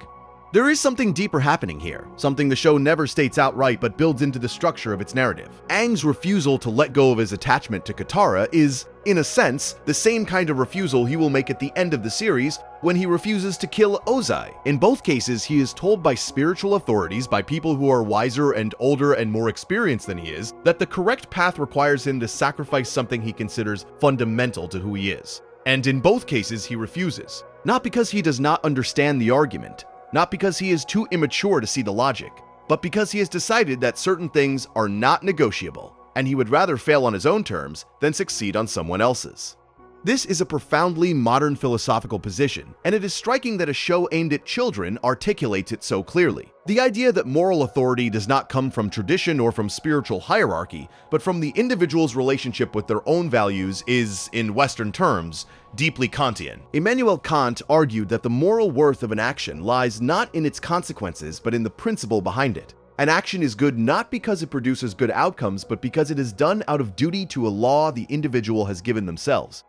There is something deeper happening here, something the show never states outright but builds into the structure of its narrative. Aang's refusal to let go of his attachment to Katara is, in a sense, the same kind of refusal he will make at the end of the series when he refuses to kill Ozai. In both cases, he is told by spiritual authorities, by people who are wiser and older and more experienced than he is, that the correct path requires him to sacrifice something he considers fundamental to who he is. And in both cases, he refuses. Not because he does not understand the argument, not because he is too immature to see the logic, but because he has decided that certain things are not negotiable, and he would rather fail on his own terms than succeed on someone else's. This is a profoundly modern philosophical position, and it is striking that a show aimed at children articulates it so clearly. The idea that moral authority does not come from tradition or from spiritual hierarchy, but from the individual's relationship with their own values is, in Western terms, deeply Kantian. Immanuel Kant argued that the moral worth of an action lies not in its consequences, but in the principle behind it. An action is good not because it produces good outcomes, but because it is done out of duty to a law the individual has given themselves.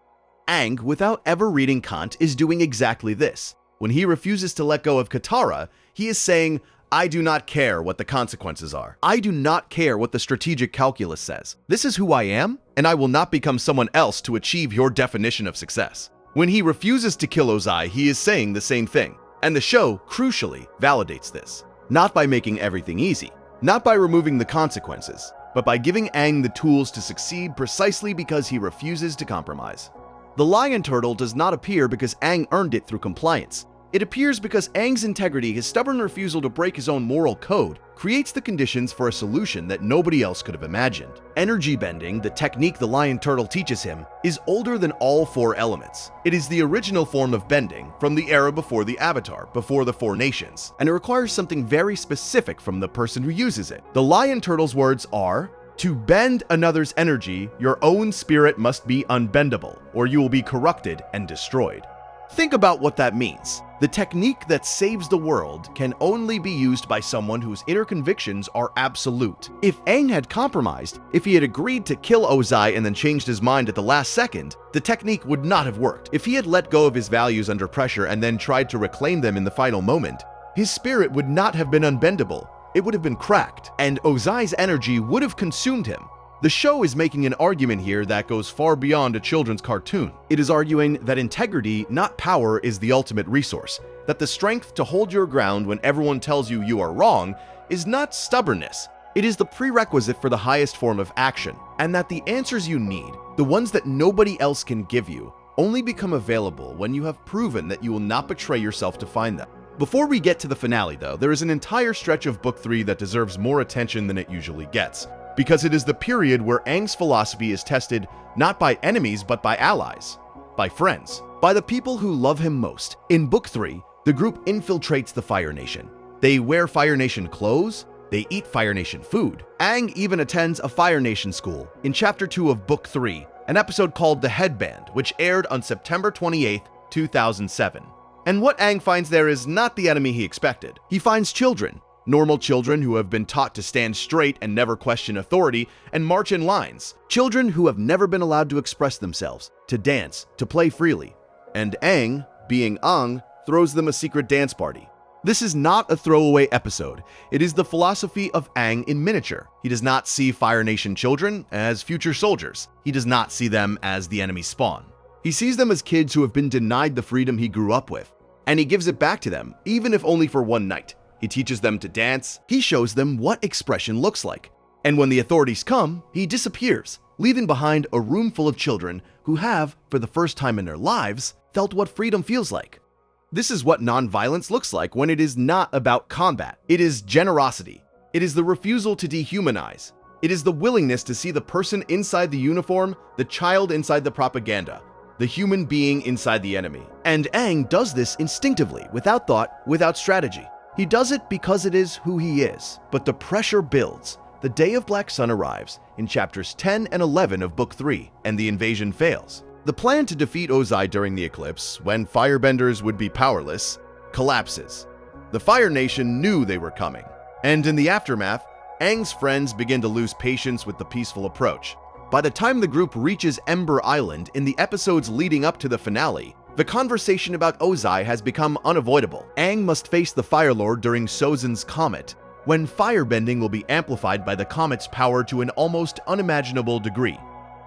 Aang, without ever reading Kant, is doing exactly this. When he refuses to let go of Katara, he is saying, I do not care what the consequences are. I do not care what the strategic calculus says. This is who I am, and I will not become someone else to achieve your definition of success. When he refuses to kill Ozai, he is saying the same thing. And the show, crucially, validates this. Not by making everything easy, not by removing the consequences, but by giving Aang the tools to succeed precisely because he refuses to compromise. The lion turtle does not appear because Aang earned it through compliance. It appears because Aang's integrity, his stubborn refusal to break his own moral code, creates the conditions for a solution that nobody else could have imagined. Energy bending, the technique the lion turtle teaches him, is older than all 4 elements. It is the original form of bending from the era before the Avatar, before the 4 nations, and it requires something very specific from the person who uses it. The lion turtle's words are, to bend another's energy, your own spirit must be unbendable, or you will be corrupted and destroyed. Think about what that means. The technique that saves the world can only be used by someone whose inner convictions are absolute. If Aang had compromised, if he had agreed to kill Ozai and then changed his mind at the last second, the technique would not have worked. If he had let go of his values under pressure and then tried to reclaim them in the final moment, his spirit would not have been unbendable. It would have been cracked, and Ozai's energy would have consumed him. The show is making an argument here that goes far beyond a children's cartoon. It is arguing that integrity, not power, is the ultimate resource, that the strength to hold your ground when everyone tells you you are wrong is not stubbornness. It is the prerequisite for the highest form of action, and that the answers you need, the ones that nobody else can give you, only become available when you have proven that you will not betray yourself to find them. Before we get to the finale, though, there is an entire stretch of Book 3 that deserves more attention than it usually gets, because it is the period where Aang's philosophy is tested not by enemies but by allies, by friends, by the people who love him most. In Book 3, the group infiltrates the Fire Nation. They wear Fire Nation clothes, they eat Fire Nation food. Aang even attends a Fire Nation school. In Chapter 2 of Book 3, an episode called The Headband, which aired on September 28, 2007. And what Aang finds there is not the enemy he expected. He finds children, normal children who have been taught to stand straight and never question authority and march in lines. Children who have never been allowed to express themselves, to dance, to play freely. And Aang, being Aang, throws them a secret dance party. This is not a throwaway episode. It is the philosophy of Aang in miniature. He does not see Fire Nation children as future soldiers. He does not see them as the enemy's spawn. He sees them as kids who have been denied the freedom he grew up with, and he gives it back to them, even if only for one night. He teaches them to dance. He shows them what expression looks like. And when the authorities come, he disappears, leaving behind a room full of children who have, for the first time in their lives, felt what freedom feels like. This is what nonviolence looks like when it is not about combat. It is generosity. It is the refusal to dehumanize. It is the willingness to see the person inside the uniform, the child inside the propaganda, the human being inside the enemy. And Aang does this instinctively, without thought, without strategy. He does it because it is who he is. But the pressure builds. The Day of Black Sun arrives in chapters 10 and 11 of Book 3, and the invasion fails. The plan to defeat Ozai during the eclipse, when firebenders would be powerless, collapses. The Fire Nation knew they were coming, and in the aftermath, Aang's friends begin to lose patience with the peaceful approach. By the time the group reaches Ember Island in the episodes leading up to the finale, the conversation about Ozai has become unavoidable. Aang must face the Fire Lord during Sozin's comet, when firebending will be amplified by the comet's power to an almost unimaginable degree.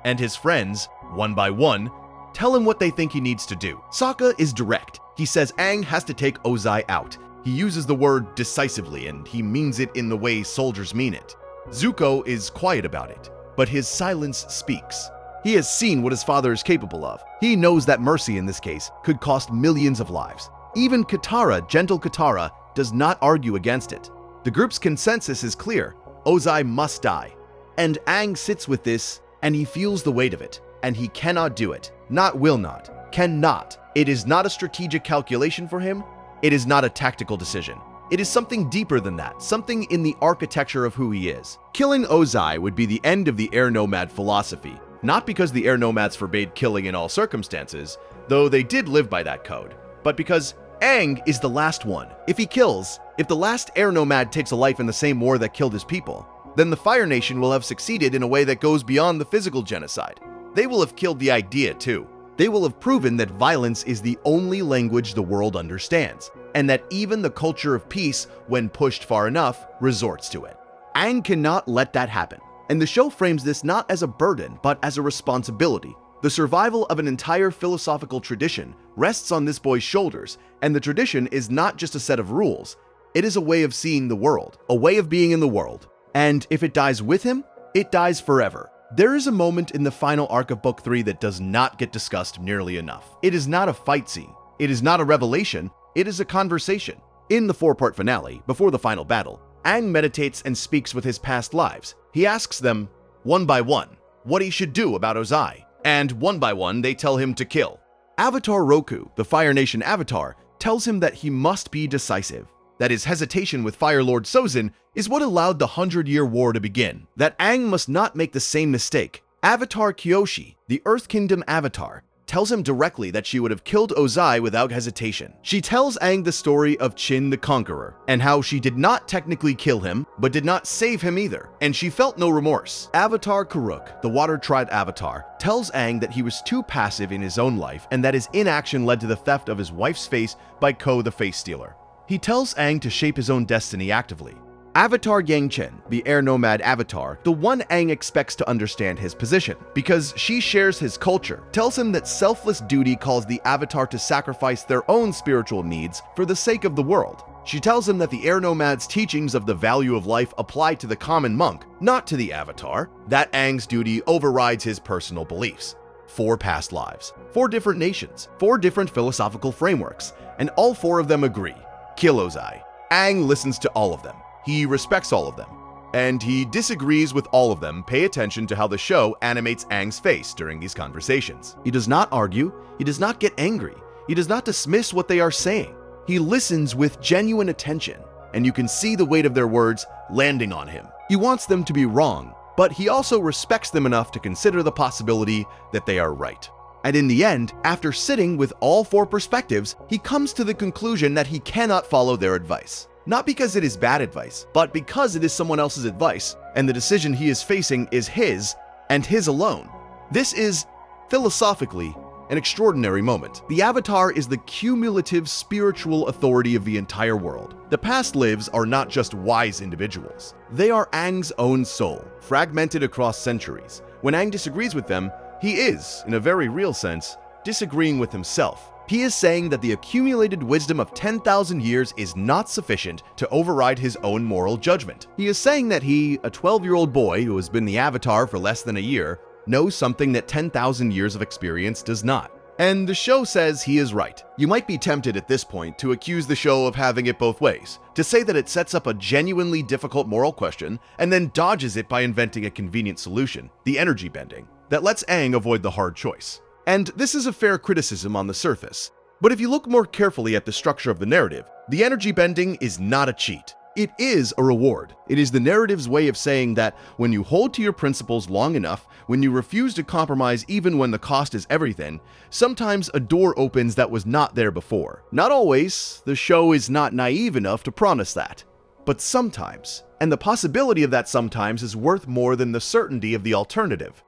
And his friends, one by one, tell him what they think he needs to do. Sokka is direct. He says Aang has to take Ozai out. He uses the word decisively, and he means it in the way soldiers mean it. Zuko is quiet about it, but his silence speaks. He has seen what his father is capable of. He knows that mercy in this case could cost millions of lives. Even Katara, gentle Katara, does not argue against it. The group's consensus is clear. Ozai must die. And Aang sits with this, and he feels the weight of it. And he cannot do it. Not will not. Cannot. It is not a strategic calculation for him. It is not a tactical decision. It is something deeper than that, something in the architecture of who he is. Killing Ozai would be the end of the air nomad philosophy, not because the air nomads forbade killing in all circumstances, though they did live by that code, but because Aang is the last one. If he kills, if the last air nomad takes a life in the same war that killed his people, then the Fire Nation will have succeeded in a way that goes beyond the physical genocide. They will have killed the idea too. They will have proven that violence is the only language the world understands, and that even the culture of peace, when pushed far enough, resorts to it. Aang cannot let that happen, and the show frames this not as a burden, but as a responsibility. The survival of an entire philosophical tradition rests on this boy's shoulders, and the tradition is not just a set of rules. It is a way of seeing the world, a way of being in the world. And if it dies with him, it dies forever. There is a moment in the final arc of Book 3 that does not get discussed nearly enough. It is not a fight scene. It is not a revelation. It is a conversation. In the 4-part finale, before the final battle, Aang meditates and speaks with his past lives. He asks them, one by one, what he should do about Ozai. And one by one, they tell him to kill. Avatar Roku, the Fire Nation avatar, tells him that he must be decisive. That his hesitation with Fire Lord Sozin is what allowed the 100-Year War to begin. That Aang must not make the same mistake. Avatar Kyoshi, the Earth Kingdom avatar, tells him directly that she would have killed Ozai without hesitation. She tells Aang the story of Chin the Conqueror, and how she did not technically kill him, but did not save him either, and she felt no remorse. Avatar Karuk, the Water-Tribe avatar, tells Aang that he was too passive in his own life, and that his inaction led to the theft of his wife's face by Ko the Face Stealer. He tells Aang to shape his own destiny actively. Avatar Yangchen, the air nomad avatar, the one Aang expects to understand his position, because she shares his culture, tells him that selfless duty calls the avatar to sacrifice their own spiritual needs for the sake of the world. She tells him that the air nomad's teachings of the value of life apply to the common monk, not to the avatar, that Aang's duty overrides his personal beliefs. 4 past lives, 4 different nations, 4 different philosophical frameworks, and all 4 of them agree. Kill Ozai. Aang listens to all of them. He respects all of them. And he disagrees with all of them. Pay attention to how the show animates Aang's face during these conversations. He does not argue. He does not get angry. He does not dismiss what they are saying. He listens with genuine attention, and you can see the weight of their words landing on him. He wants them to be wrong, but he also respects them enough to consider the possibility that they are right. And in the end, after sitting with all 4 perspectives, he comes to the conclusion that he cannot follow their advice. Not because it is bad advice, but because it is someone else's advice, and the decision he is facing is his, and his alone. This is, philosophically, an extraordinary moment. The Avatar is the cumulative spiritual authority of the entire world. The past lives are not just wise individuals. They are Aang's own soul, fragmented across centuries. When Aang disagrees with them, he is, in a very real sense, disagreeing with himself. He is saying that the accumulated wisdom of 10,000 years is not sufficient to override his own moral judgment. He is saying that he, a 12-year-old boy who has been the Avatar for less than a year, knows something that 10,000 years of experience does not. And the show says he is right. You might be tempted at this point to accuse the show of having it both ways, to say that it sets up a genuinely difficult moral question and then dodges it by inventing a convenient solution, the energy bending, that lets Aang avoid the hard choice. And this is a fair criticism on the surface. But if you look more carefully at the structure of the narrative, the energy bending is not a cheat. It is a reward. It is the narrative's way of saying that when you hold to your principles long enough, when you refuse to compromise even when the cost is everything, sometimes a door opens that was not there before. Not always, the show is not naive enough to promise that. But sometimes, and the possibility of that sometimes is worth more than the certainty of the alternative.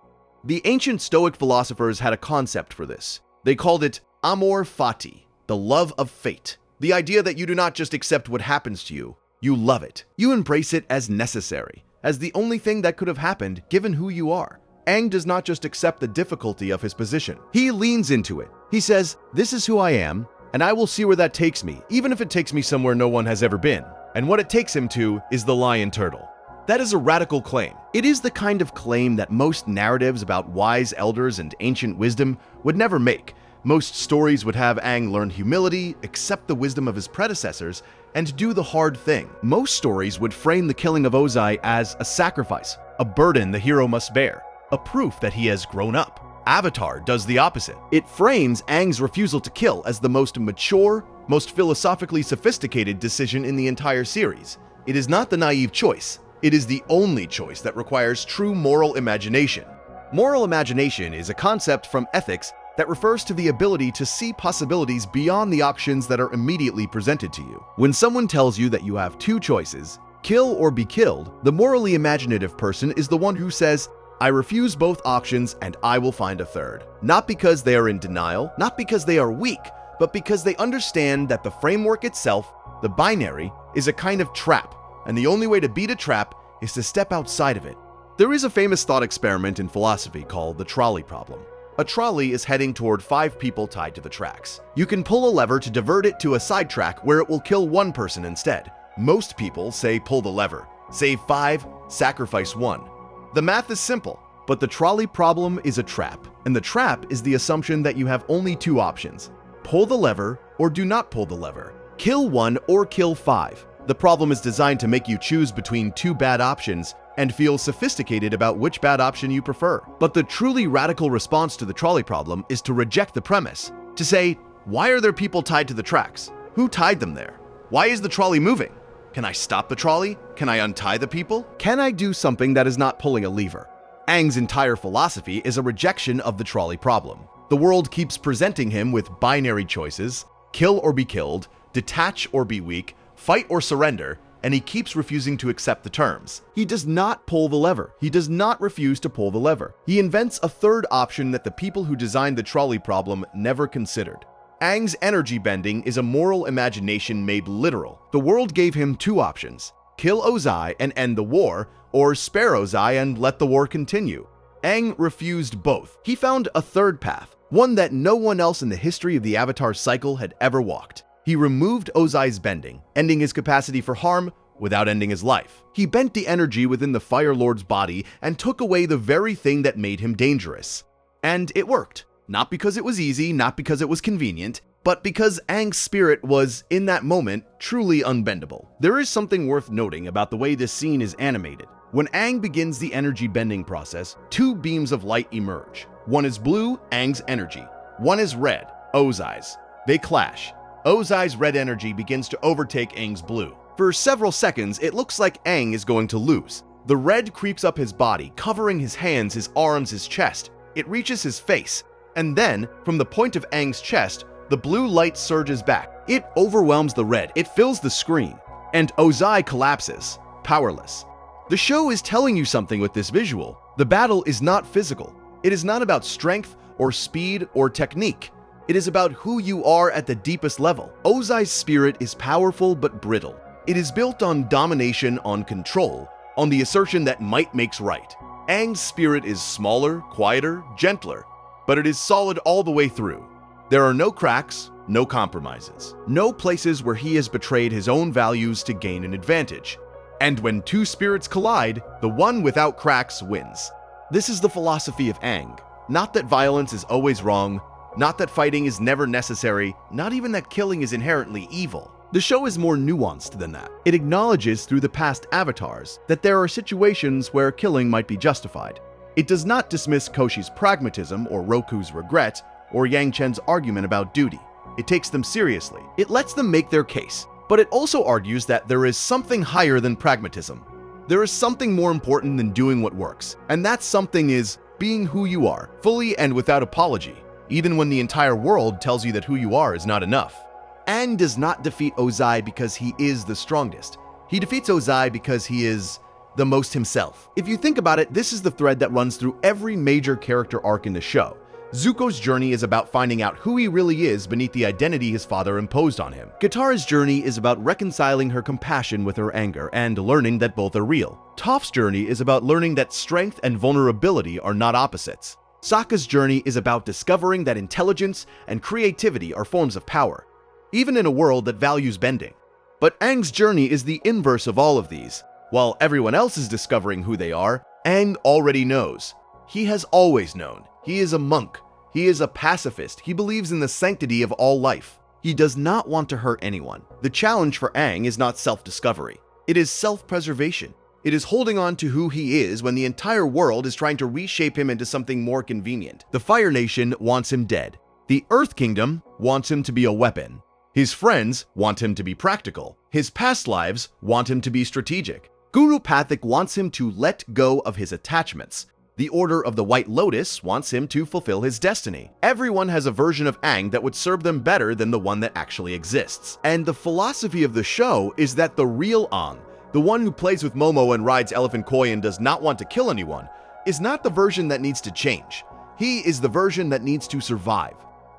The ancient Stoic philosophers had a concept for this. They called it amor fati, the love of fate. The idea that you do not just accept what happens to you, you love it. You embrace it as necessary, as the only thing that could have happened given who you are. Aang does not just accept the difficulty of his position. He leans into it. He says, "This is who I am, and I will see where that takes me, even if it takes me somewhere no one has ever been." And what it takes him to is the lion turtle. That is a radical claim. It is the kind of claim that most narratives about wise elders and ancient wisdom would never make. Most stories would have Aang learn humility, accept the wisdom of his predecessors, and do the hard thing. Most stories would frame the killing of Ozai as a sacrifice, a burden the hero must bear, a proof that he has grown up. Avatar does the opposite. It frames Aang's refusal to kill as the most mature, most philosophically sophisticated decision in the entire series. It is not the naive choice. It is the only choice that requires true moral imagination. Moral imagination is a concept from ethics that refers to the ability to see possibilities beyond the options that are immediately presented to you. When someone tells you that you have 2 choices, kill or be killed, the morally imaginative person is the one who says, "I refuse both options and I will find a third." Not because they are in denial, not because they are weak, but because they understand that the framework itself, the binary, is a kind of trap, and the only way to beat a trap is to step outside of it. There is a famous thought experiment in philosophy called the trolley problem. A trolley is heading toward 5 people tied to the tracks. You can pull a lever to divert it to a side track where it will kill 1 person instead. Most people say pull the lever, save 5, sacrifice 1. The math is simple, but the trolley problem is a trap, and the trap is the assumption that you have only 2 options. Pull the lever or do not pull the lever. Kill 1 or kill 5. The problem is designed to make you choose between 2 bad options and feel sophisticated about which bad option you prefer. But the truly radical response to the trolley problem is to reject the premise, to say, why are there people tied to the tracks? Who tied them there? Why is the trolley moving? Can I stop the trolley? Can I untie the people? Can I do something that is not pulling a lever? Aang's entire philosophy is a rejection of the trolley problem. The world keeps presenting him with binary choices, kill or be killed, detach or be weak, fight or surrender, and he keeps refusing to accept the terms. He does not pull the lever. He does not refuse to pull the lever. He invents a third option that the people who designed the trolley problem never considered. Aang's energy bending is a moral imagination made literal. The world gave him 2 options: kill Ozai and end the war, or spare Ozai and let the war continue. Aang refused both. He found a third path, one that no one else in the history of the Avatar cycle had ever walked. He removed Ozai's bending, ending his capacity for harm without ending his life. He bent the energy within the Fire Lord's body and took away the very thing that made him dangerous. And it worked. Not because it was easy, not because it was convenient, but because Aang's spirit was, in that moment, truly unbendable. There is something worth noting about the way this scene is animated. When Aang begins the energy bending process, 2 beams of light emerge. One is blue, Aang's energy. One is red, Ozai's. They clash. Ozai's red energy begins to overtake Aang's blue. For several seconds, it looks like Aang is going to lose. The red creeps up his body, covering his hands, his arms, his chest. It reaches his face, and then, from the point of Aang's chest, the blue light surges back. It overwhelms the red, it fills the screen, and Ozai collapses, powerless. The show is telling you something with this visual. The battle is not physical. It is not about strength or speed or technique. It is about who you are at the deepest level. Ozai's spirit is powerful but brittle. It is built on domination, on control, on the assertion that might makes right. Aang's spirit is smaller, quieter, gentler, but it is solid all the way through. There are no cracks, no compromises, no places where he has betrayed his own values to gain an advantage. And when two spirits collide, the one without cracks wins. This is the philosophy of Aang. Not that violence is always wrong, not that fighting is never necessary, not even that killing is inherently evil. The show is more nuanced than that. It acknowledges through the past avatars that there are situations where killing might be justified. It does not dismiss Koshi's pragmatism or Roku's regret or Yang Chen's argument about duty. It takes them seriously. It lets them make their case, but it also argues that there is something higher than pragmatism. There is something more important than doing what works, and that something is being who you are, fully and without apology, even when the entire world tells you that who you are is not enough. Aang does not defeat Ozai because he is the strongest. He defeats Ozai because he is the most himself. If you think about it, this is the thread that runs through every major character arc in the show. Zuko's journey is about finding out who he really is beneath the identity his father imposed on him. Katara's journey is about reconciling her compassion with her anger and learning that both are real. Toph's journey is about learning that strength and vulnerability are not opposites. Sokka's journey is about discovering that intelligence and creativity are forms of power, even in a world that values bending. But Aang's journey is the inverse of all of these. While everyone else is discovering who they are, Aang already knows. He has always known. He is a monk. He is a pacifist. He believes in the sanctity of all life. He does not want to hurt anyone. The challenge for Aang is not self-discovery. It is self-preservation. It is holding on to who he is when the entire world is trying to reshape him into something more convenient. The Fire Nation wants him dead. The Earth Kingdom wants him to be a weapon. His friends want him to be practical. His past lives want him to be strategic. Guru Pathik wants him to let go of his attachments. The Order of the White Lotus wants him to fulfill his destiny. Everyone has a version of Aang that would serve them better than the one that actually exists. And the philosophy of the show is that the real Aang, the one who plays with Momo and rides Elephant Koi and does not want to kill anyone, is not the version that needs to change. He is the version that needs to survive.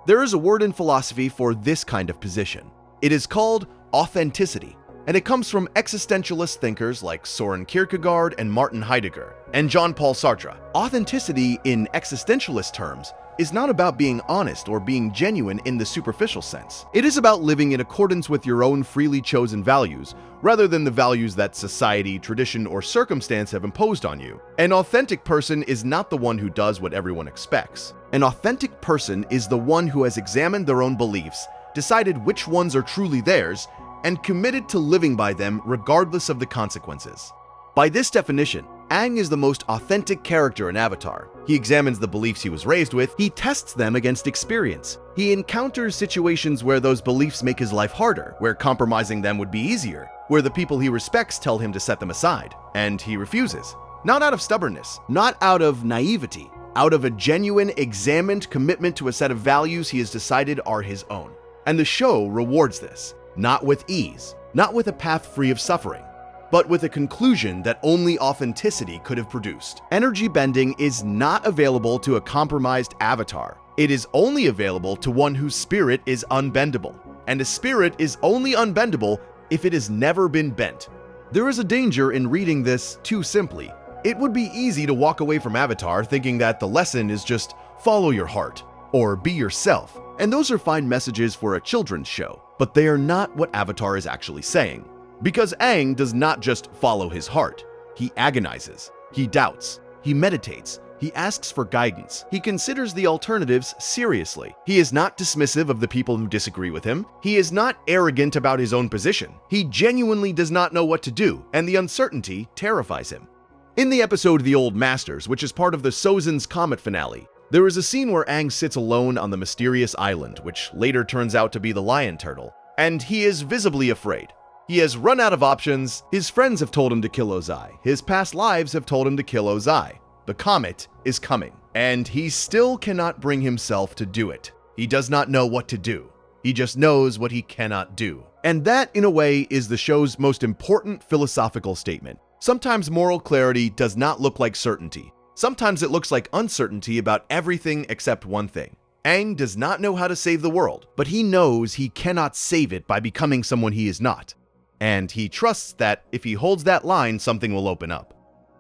There is a word in philosophy for this kind of position. It is called authenticity, and it comes from existentialist thinkers like Soren Kierkegaard and Martin Heidegger and Jean-Paul Sartre. Authenticity in existentialist terms is not about being honest or being genuine in the superficial sense. It is about living in accordance with your own freely chosen values, rather than the values that society, tradition, or circumstance have imposed on you. An authentic person is not the one who does what everyone expects. An authentic person is the one who has examined their own beliefs, decided which ones are truly theirs, and committed to living by them regardless of the consequences. By this definition, Aang is the most authentic character in Avatar. He examines the beliefs he was raised with, he tests them against experience. He encounters situations where those beliefs make his life harder, where compromising them would be easier, where the people he respects tell him to set them aside, and he refuses. Not out of stubbornness, not out of naivety, out of a genuine, examined commitment to a set of values he has decided are his own. And the show rewards this, not with ease, not with a path free of suffering, but with a conclusion that only authenticity could have produced. Energy bending is not available to a compromised avatar. It is only available to one whose spirit is unbendable. And a spirit is only unbendable if it has never been bent. There is a danger in reading this too simply. It would be easy to walk away from Avatar thinking that the lesson is just follow your heart, or be yourself. And those are fine messages for a children's show, but they are not what Avatar is actually saying. Because Aang does not just follow his heart. He agonizes, he doubts, he meditates, he asks for guidance, he considers the alternatives seriously. He is not dismissive of the people who disagree with him. He is not arrogant about his own position. He genuinely does not know what to do, and the uncertainty terrifies him. In the episode The Old Masters, which is part of the Sozin's Comet finale, there is a scene where Aang sits alone on the mysterious island, which later turns out to be the lion turtle, and he is visibly afraid. He has run out of options. His friends have told him to kill Ozai. His past lives have told him to kill Ozai. The comet is coming, and he still cannot bring himself to do it. He does not know what to do. He just knows what he cannot do. And that, in a way, is the show's most important philosophical statement. Sometimes moral clarity does not look like certainty. Sometimes it looks like uncertainty about everything except one thing. Aang does not know how to save the world, but he knows he cannot save it by becoming someone he is not. And he trusts that if he holds that line, something will open up.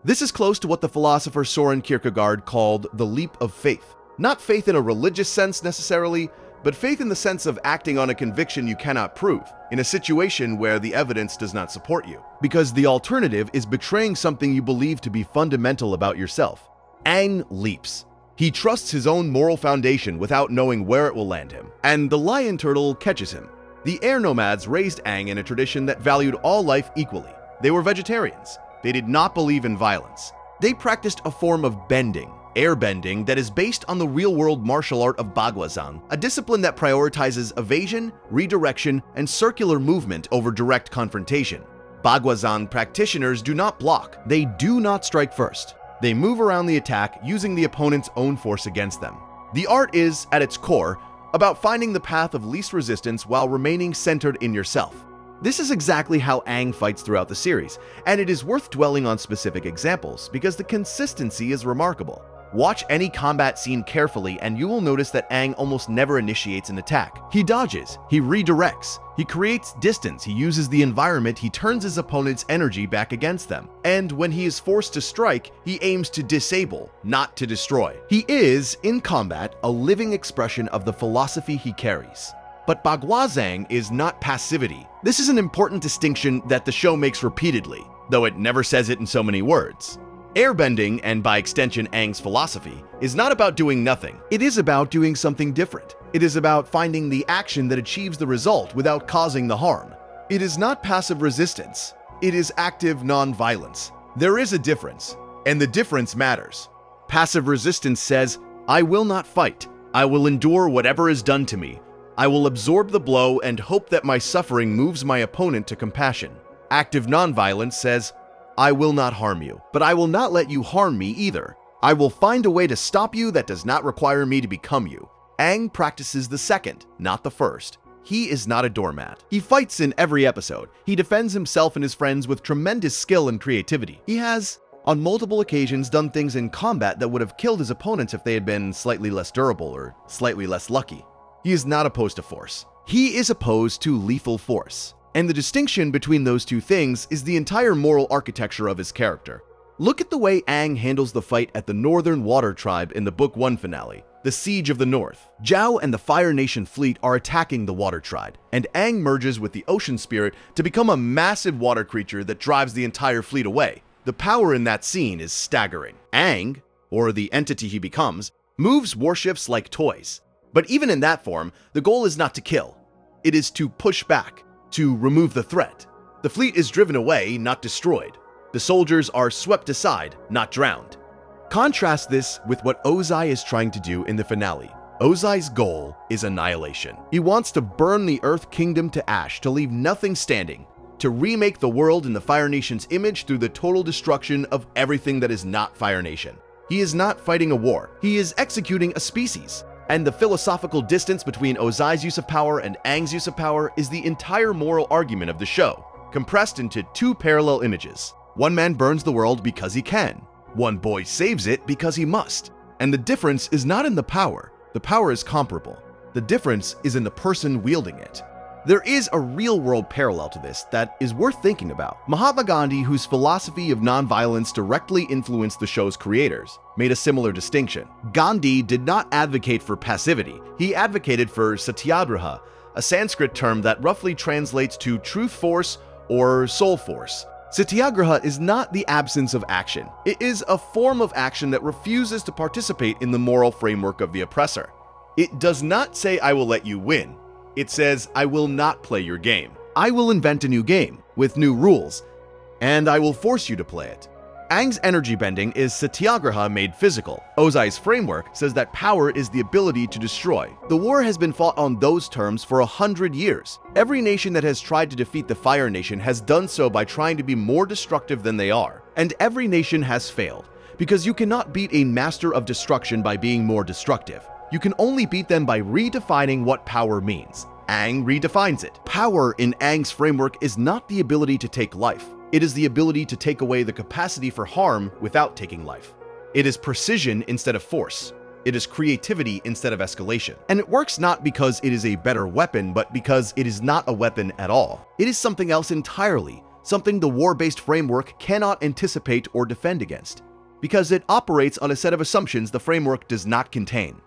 This is close to what the philosopher Soren Kierkegaard called the leap of faith. Not faith in a religious sense necessarily, but faith in the sense of acting on a conviction you cannot prove, in a situation where the evidence does not support you. Because the alternative is betraying something you believe to be fundamental about yourself. Aang leaps. He trusts his own moral foundation without knowing where it will land him, and the lion turtle catches him. The air nomads raised Aang in a tradition that valued all life equally. They were vegetarians. They did not believe in violence. They practiced a form of bending, airbending, that is based on the real-world martial art of Bagwazang, a discipline that prioritizes evasion, redirection, and circular movement over direct confrontation. Bagwazang practitioners do not block. They do not strike first. They move around the attack using the opponent's own force against them. The art is, at its core, about finding the path of least resistance while remaining centered in yourself. This is exactly how Aang fights throughout the series, and it is worth dwelling on specific examples because the consistency is remarkable. Watch any combat scene carefully and you will notice that Aang almost never initiates an attack. He dodges, he redirects, he creates distance, he uses the environment, he turns his opponent's energy back against them. And when he is forced to strike, he aims to disable, not to destroy. He is, in combat, a living expression of the philosophy he carries. But Bagwazang is not passivity. This is an important distinction that the show makes repeatedly, though it never says it in so many words. Airbending, and by extension Aang's philosophy, is not about doing nothing. It is about doing something different. It is about finding the action that achieves the result without causing the harm. It is not passive resistance. It is active nonviolence. There is a difference, and the difference matters. Passive resistance says, I will not fight. I will endure whatever is done to me. I will absorb the blow and hope that my suffering moves my opponent to compassion. Active nonviolence says, I will not harm you, but I will not let you harm me either. I will find a way to stop you that does not require me to become you. Aang practices the second, not the first. He is not a doormat. He fights in every episode. He defends himself and his friends with tremendous skill and creativity. He has, on multiple occasions, done things in combat that would have killed his opponents if they had been slightly less durable or slightly less lucky. He is not opposed to force. He is opposed to lethal force. And the distinction between those two things is the entire moral architecture of his character. Look at the way Aang handles the fight at the Northern Water Tribe in the Book 1 finale, the Siege of the North. Zhao and the Fire Nation fleet are attacking the Water Tribe, and Aang merges with the Ocean Spirit to become a massive water creature that drives the entire fleet away. The power in that scene is staggering. Aang, or the entity he becomes, moves warships like toys. But even in that form, the goal is not to kill. It is to push back, to remove the threat. The fleet is driven away, not destroyed. The soldiers are swept aside, not drowned. Contrast this with what Ozai is trying to do in the finale. Ozai's goal is annihilation. He wants to burn the Earth Kingdom to ash, to leave nothing standing, to remake the world in the Fire Nation's image through the total destruction of everything that is not Fire Nation. He is not fighting a war. He is executing a species. And the philosophical distance between Ozai's use of power and Aang's use of power is the entire moral argument of the show, compressed into two parallel images. One man burns the world because he can. One boy saves it because he must. And the difference is not in the power. The power is comparable. The difference is in the person wielding it. There is a real-world parallel to this that is worth thinking about. Mahatma Gandhi, whose philosophy of nonviolence directly influenced the show's creators, made a similar distinction. Gandhi did not advocate for passivity. He advocated for Satyagraha, a Sanskrit term that roughly translates to truth force or soul force. Satyagraha is not the absence of action. It is a form of action that refuses to participate in the moral framework of the oppressor. It does not say, I will let you win. It says, I will not play your game. I will invent a new game with new rules, and I will force you to play it. Aang's energy bending is Satyagraha made physical. Ozai's framework says that power is the ability to destroy. The war has been fought on those terms for 100 years. Every nation that has tried to defeat the Fire Nation has done so by trying to be more destructive than they are. And every nation has failed, because you cannot beat a master of destruction by being more destructive. You can only beat them by redefining what power means. Aang redefines it. Power in Aang's framework is not the ability to take life. It is the ability to take away the capacity for harm without taking life. It is precision instead of force. It is creativity instead of escalation. And it works not because it is a better weapon, but because it is not a weapon at all. It is something else entirely, something the war-based framework cannot anticipate or defend against, because it operates on a set of assumptions the framework does not contain.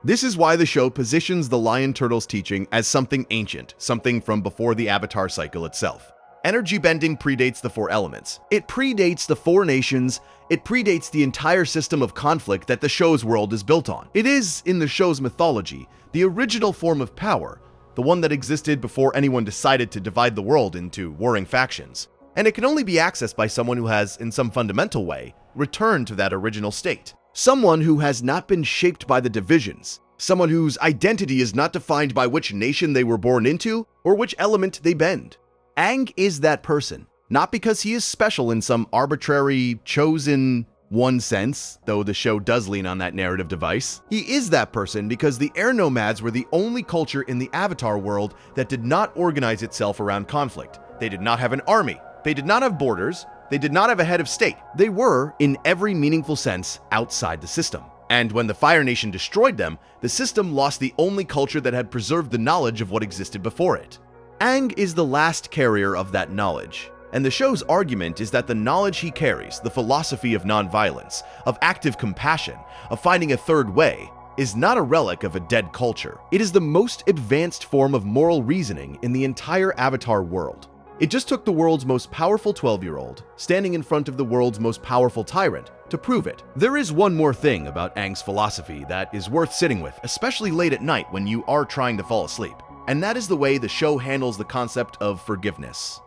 This is why the show positions the Lion Turtle's teaching as something ancient, something from before the Avatar cycle itself. Energy bending predates the four elements. It predates the four nations. It predates the entire system of conflict that the show's world is built on. It is, in the show's mythology, the original form of power, the one that existed before anyone decided to divide the world into warring factions. And it can only be accessed by someone who has, in some fundamental way, returned to that original state. Someone who has not been shaped by the divisions. Someone whose identity is not defined by which nation they were born into or which element they bend. Aang is that person, not because he is special in some arbitrary, chosen one sense, though the show does lean on that narrative device. He is that person because the air nomads were the only culture in the Avatar world that did not organize itself around conflict. They did not have an army. They did not have borders. They did not have a head of state. They were, in every meaningful sense, outside the system. And when the Fire Nation destroyed them, the system lost the only culture that had preserved the knowledge of what existed before it. Aang is the last carrier of that knowledge, and the show's argument is that the knowledge he carries, the philosophy of nonviolence, of active compassion, of finding a third way, is not a relic of a dead culture. It is the most advanced form of moral reasoning in the entire Avatar world. It just took the world's most powerful 12-year-old, standing in front of the world's most powerful tyrant, to prove it. There is one more thing about Aang's philosophy that is worth sitting with, especially late at night when you are trying to fall asleep. And that is the way the show handles the concept of forgiveness.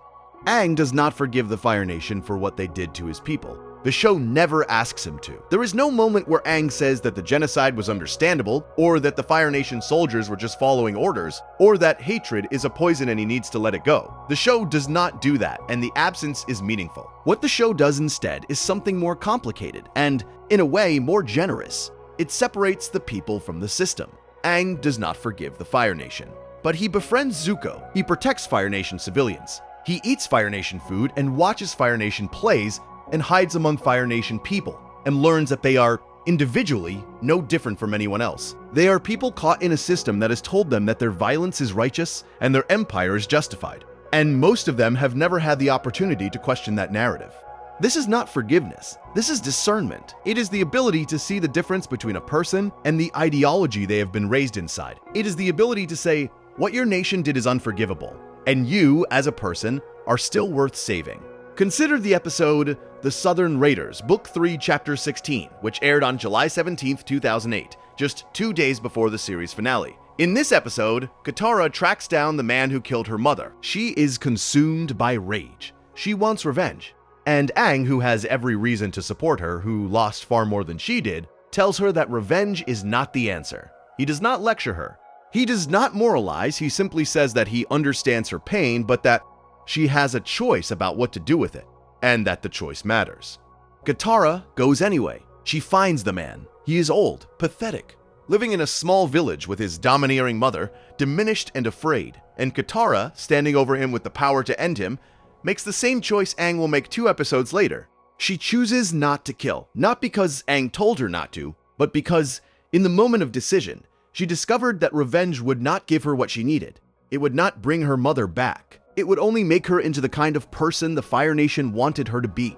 Aang does not forgive the Fire Nation for what they did to his people. The show never asks him to. There is no moment where Aang says that the genocide was understandable, or that the Fire Nation soldiers were just following orders, or that hatred is a poison and he needs to let it go. The show does not do that, and the absence is meaningful. What the show does instead is something more complicated, and, in a way, more generous. It separates the people from the system. Aang does not forgive the Fire Nation. But he befriends Zuko. He protects Fire Nation civilians. He eats Fire Nation food and watches Fire Nation plays and hides among Fire Nation people and learns that they are, individually, no different from anyone else. They are people caught in a system that has told them that their violence is righteous and their empire is justified. And most of them have never had the opportunity to question that narrative. This is not forgiveness. This is discernment. It is the ability to see the difference between a person and the ideology they have been raised inside. It is the ability to say, what your nation did is unforgivable, and you, as a person, are still worth saving. Consider the episode The Southern Raiders, Book 3, Chapter 16, which aired on July 17, 2008, just 2 days before the series finale. In this episode, Katara tracks down the man who killed her mother. She is consumed by rage. She wants revenge. And Aang, who has every reason to support her, who lost far more than she did, tells her that revenge is not the answer. He does not lecture her. He does not moralize, he simply says that he understands her pain, but that she has a choice about what to do with it, and that the choice matters. Katara goes anyway. She finds the man. He is old, pathetic, living in a small village with his domineering mother, diminished and afraid, and Katara, standing over him with the power to end him, makes the same choice Aang will make 2 episodes later. She chooses not to kill, not because Aang told her not to, but because, in the moment of decision, she discovered that revenge would not give her what she needed. It would not bring her mother back. It would only make her into the kind of person the Fire Nation wanted her to be.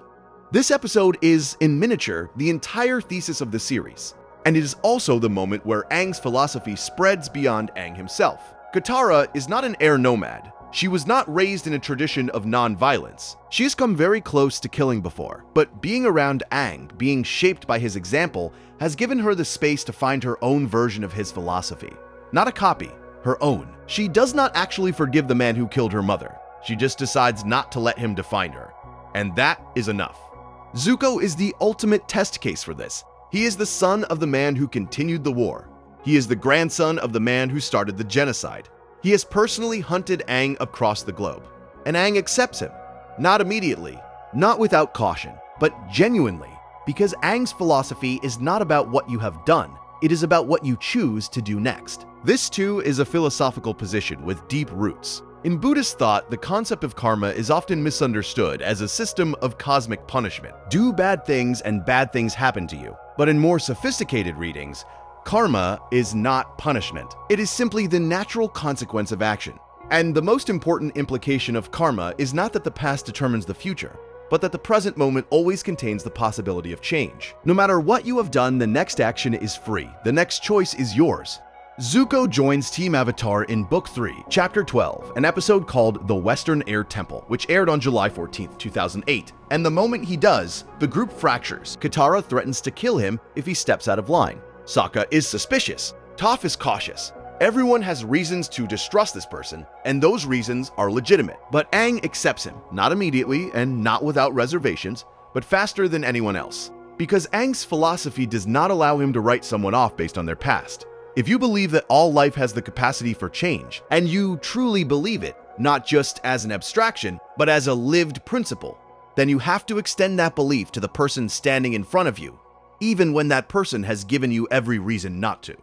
This episode is, in miniature, the entire thesis of the series, and it is also the moment where Aang's philosophy spreads beyond Aang himself. Katara is not an air nomad. She was not raised in a tradition of non-violence. She has come very close to killing before, but being around Aang, being shaped by his example, has given her the space to find her own version of his philosophy. Not a copy, her own. She does not actually forgive the man who killed her mother. She just decides not to let him define her. And that is enough. Zuko is the ultimate test case for this. He is the son of the man who continued the war. He is the grandson of the man who started the genocide. He has personally hunted Aang across the globe. And Aang accepts him. Not immediately, not without caution, but genuinely, because Aang's philosophy is not about what you have done, it is about what you choose to do next. This too is a philosophical position with deep roots. In Buddhist thought, the concept of karma is often misunderstood as a system of cosmic punishment. Do bad things and bad things happen to you. But in more sophisticated readings, karma is not punishment. It is simply the natural consequence of action. And the most important implication of karma is not that the past determines the future, but that the present moment always contains the possibility of change. No matter what you have done, the next action is free. The next choice is yours. Zuko joins Team Avatar in Book 3, Chapter 12, an episode called The Western Air Temple, which aired on July 14, 2008. And the moment he does, the group fractures. Katara threatens to kill him if he steps out of line. Sokka is suspicious. Toph is cautious. Everyone has reasons to distrust this person, and those reasons are legitimate. But Aang accepts him, not immediately and not without reservations, but faster than anyone else. Because Aang's philosophy does not allow him to write someone off based on their past. If you believe that all life has the capacity for change, and you truly believe it, not just as an abstraction, but as a lived principle, then you have to extend that belief to the person standing in front of you, even when that person has given you every reason not to.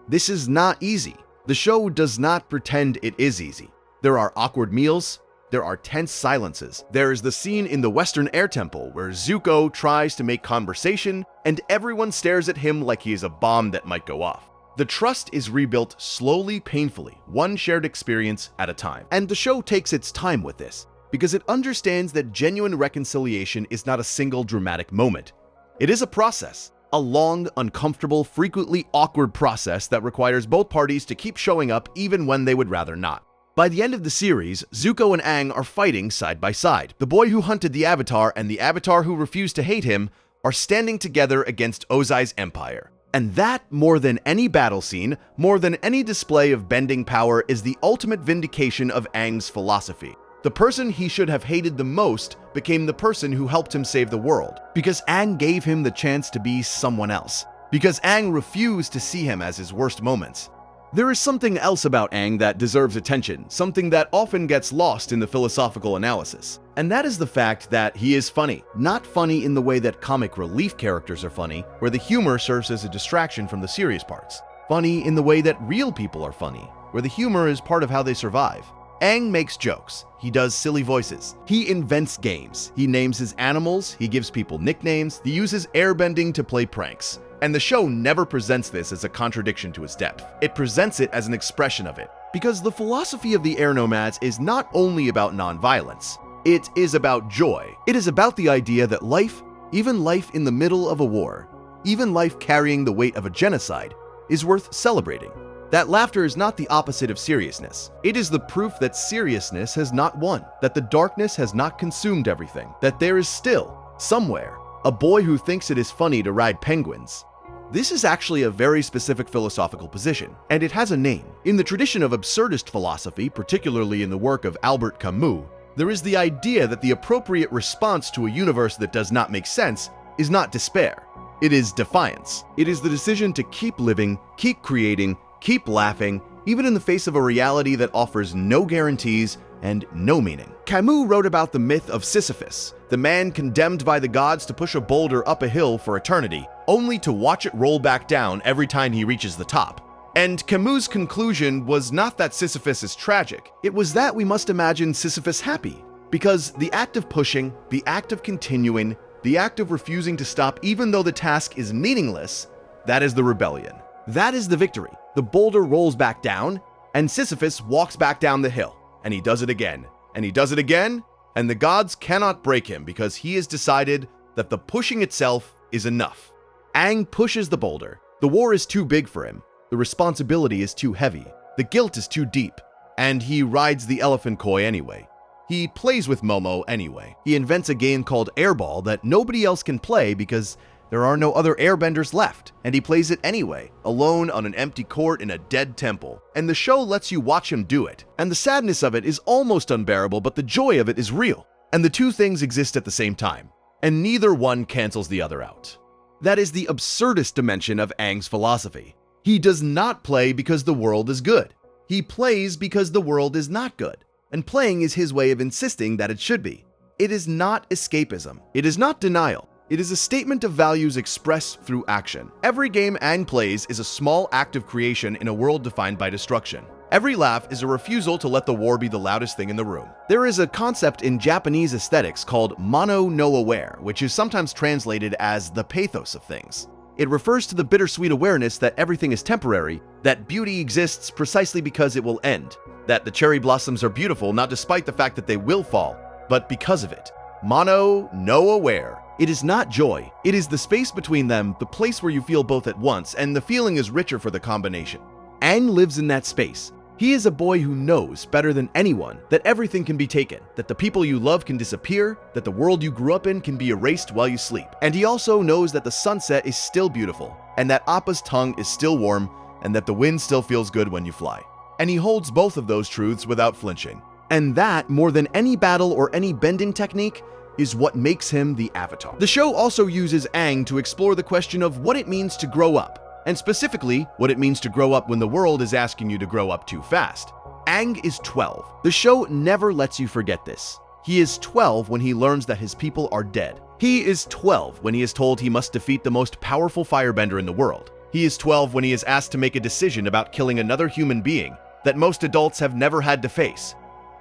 This is not easy. The show does not pretend it is easy. There are awkward meals, there are tense silences. There is the scene in the Western Air Temple where Zuko tries to make conversation and everyone stares at him like he is a bomb that might go off. The trust is rebuilt slowly, painfully, one shared experience at a time. And the show takes its time with this, because it understands that genuine reconciliation is not a single dramatic moment. It is a process, a long, uncomfortable, frequently awkward process that requires both parties to keep showing up even when they would rather not. By the end of the series, Zuko and Aang are fighting side by side. The boy who hunted the Avatar and the Avatar who refused to hate him are standing together against Ozai's empire. And that, more than any battle scene, more than any display of bending power, is the ultimate vindication of Aang's philosophy. The person he should have hated the most became the person who helped him save the world, because Aang gave him the chance to be someone else, because Aang refused to see him as his worst moments. There is something else about Aang that deserves attention, something that often gets lost in the philosophical analysis. And that is the fact that he is funny. Not funny in the way that comic relief characters are funny, where the humor serves as a distraction from the serious parts. Funny in the way that real people are funny, where the humor is part of how they survive. Aang makes jokes, he does silly voices, he invents games, he names his animals, he gives people nicknames, he uses airbending to play pranks. And the show never presents this as a contradiction to its depth. It presents it as an expression of it. Because the philosophy of the Air Nomads is not only about nonviolence, it is about joy. It is about the idea that life, even life in the middle of a war, even life carrying the weight of a genocide, is worth celebrating. That laughter is not the opposite of seriousness. It is the proof that seriousness has not won, that the darkness has not consumed everything, that there is still, somewhere, a boy who thinks it is funny to ride penguins. This is actually a very specific philosophical position, and it has a name. In the tradition of absurdist philosophy, particularly in the work of Albert Camus, there is the idea that the appropriate response to a universe that does not make sense is not despair. It is defiance. It is the decision to keep living, keep creating, keep laughing, even in the face of a reality that offers no guarantees and no meaning. Camus wrote about the myth of Sisyphus, the man condemned by the gods to push a boulder up a hill for eternity, only to watch it roll back down every time he reaches the top. And Camus' conclusion was not that Sisyphus is tragic, it was that we must imagine Sisyphus happy. Because the act of pushing, the act of continuing, the act of refusing to stop even though the task is meaningless, that is the rebellion. That is the victory. The boulder rolls back down, and Sisyphus walks back down the hill. And he does it again, and he does it again, and the gods cannot break him because he has decided that the pushing itself is enough. Aang pushes the boulder. The war is too big for him. The responsibility is too heavy. The guilt is too deep. And he rides the elephant koi anyway. He plays with Momo anyway. He invents a game called Airball that nobody else can play because there are no other airbenders left, and he plays it anyway, alone on an empty court in a dead temple. And the show lets you watch him do it. And the sadness of it is almost unbearable, but the joy of it is real. And the two things exist at the same time. and neither one cancels the other out. That is the absurdist dimension of Aang's philosophy. He does not play because the world is good. He plays because the world is not good, and playing is his way of insisting that it should be. It is not escapism. It is not denial. It is a statement of values expressed through action. Every game Aang plays is a small act of creation in a world defined by destruction. Every laugh is a refusal to let the war be the loudest thing in the room. There is a concept in Japanese aesthetics called mono no aware, which is sometimes translated as the pathos of things. It refers to the bittersweet awareness that everything is temporary, that beauty exists precisely because it will end, that the cherry blossoms are beautiful not despite the fact that they will fall, but because of it. Mono no aware. It is not joy. It is the space between them, the place where you feel both at once, and the feeling is richer for the combination. Aang lives in that space. He is a boy who knows, better than anyone, that everything can be taken, that the people you love can disappear, that the world you grew up in can be erased while you sleep. And he also knows that the sunset is still beautiful, and that Appa's tongue is still warm, and that the wind still feels good when you fly. And he holds both of those truths without flinching. And that, more than any battle or any bending technique, is what makes him the Avatar. The show also uses Aang to explore the question of what it means to grow up, and specifically, what it means to grow up when the world is asking you to grow up too fast. Aang is 12. The show never lets you forget this. He is 12 when he learns that his people are dead. He is 12 when he is told he must defeat the most powerful firebender in the world. He is 12 when he is asked to make a decision about killing another human being that most adults have never had to face.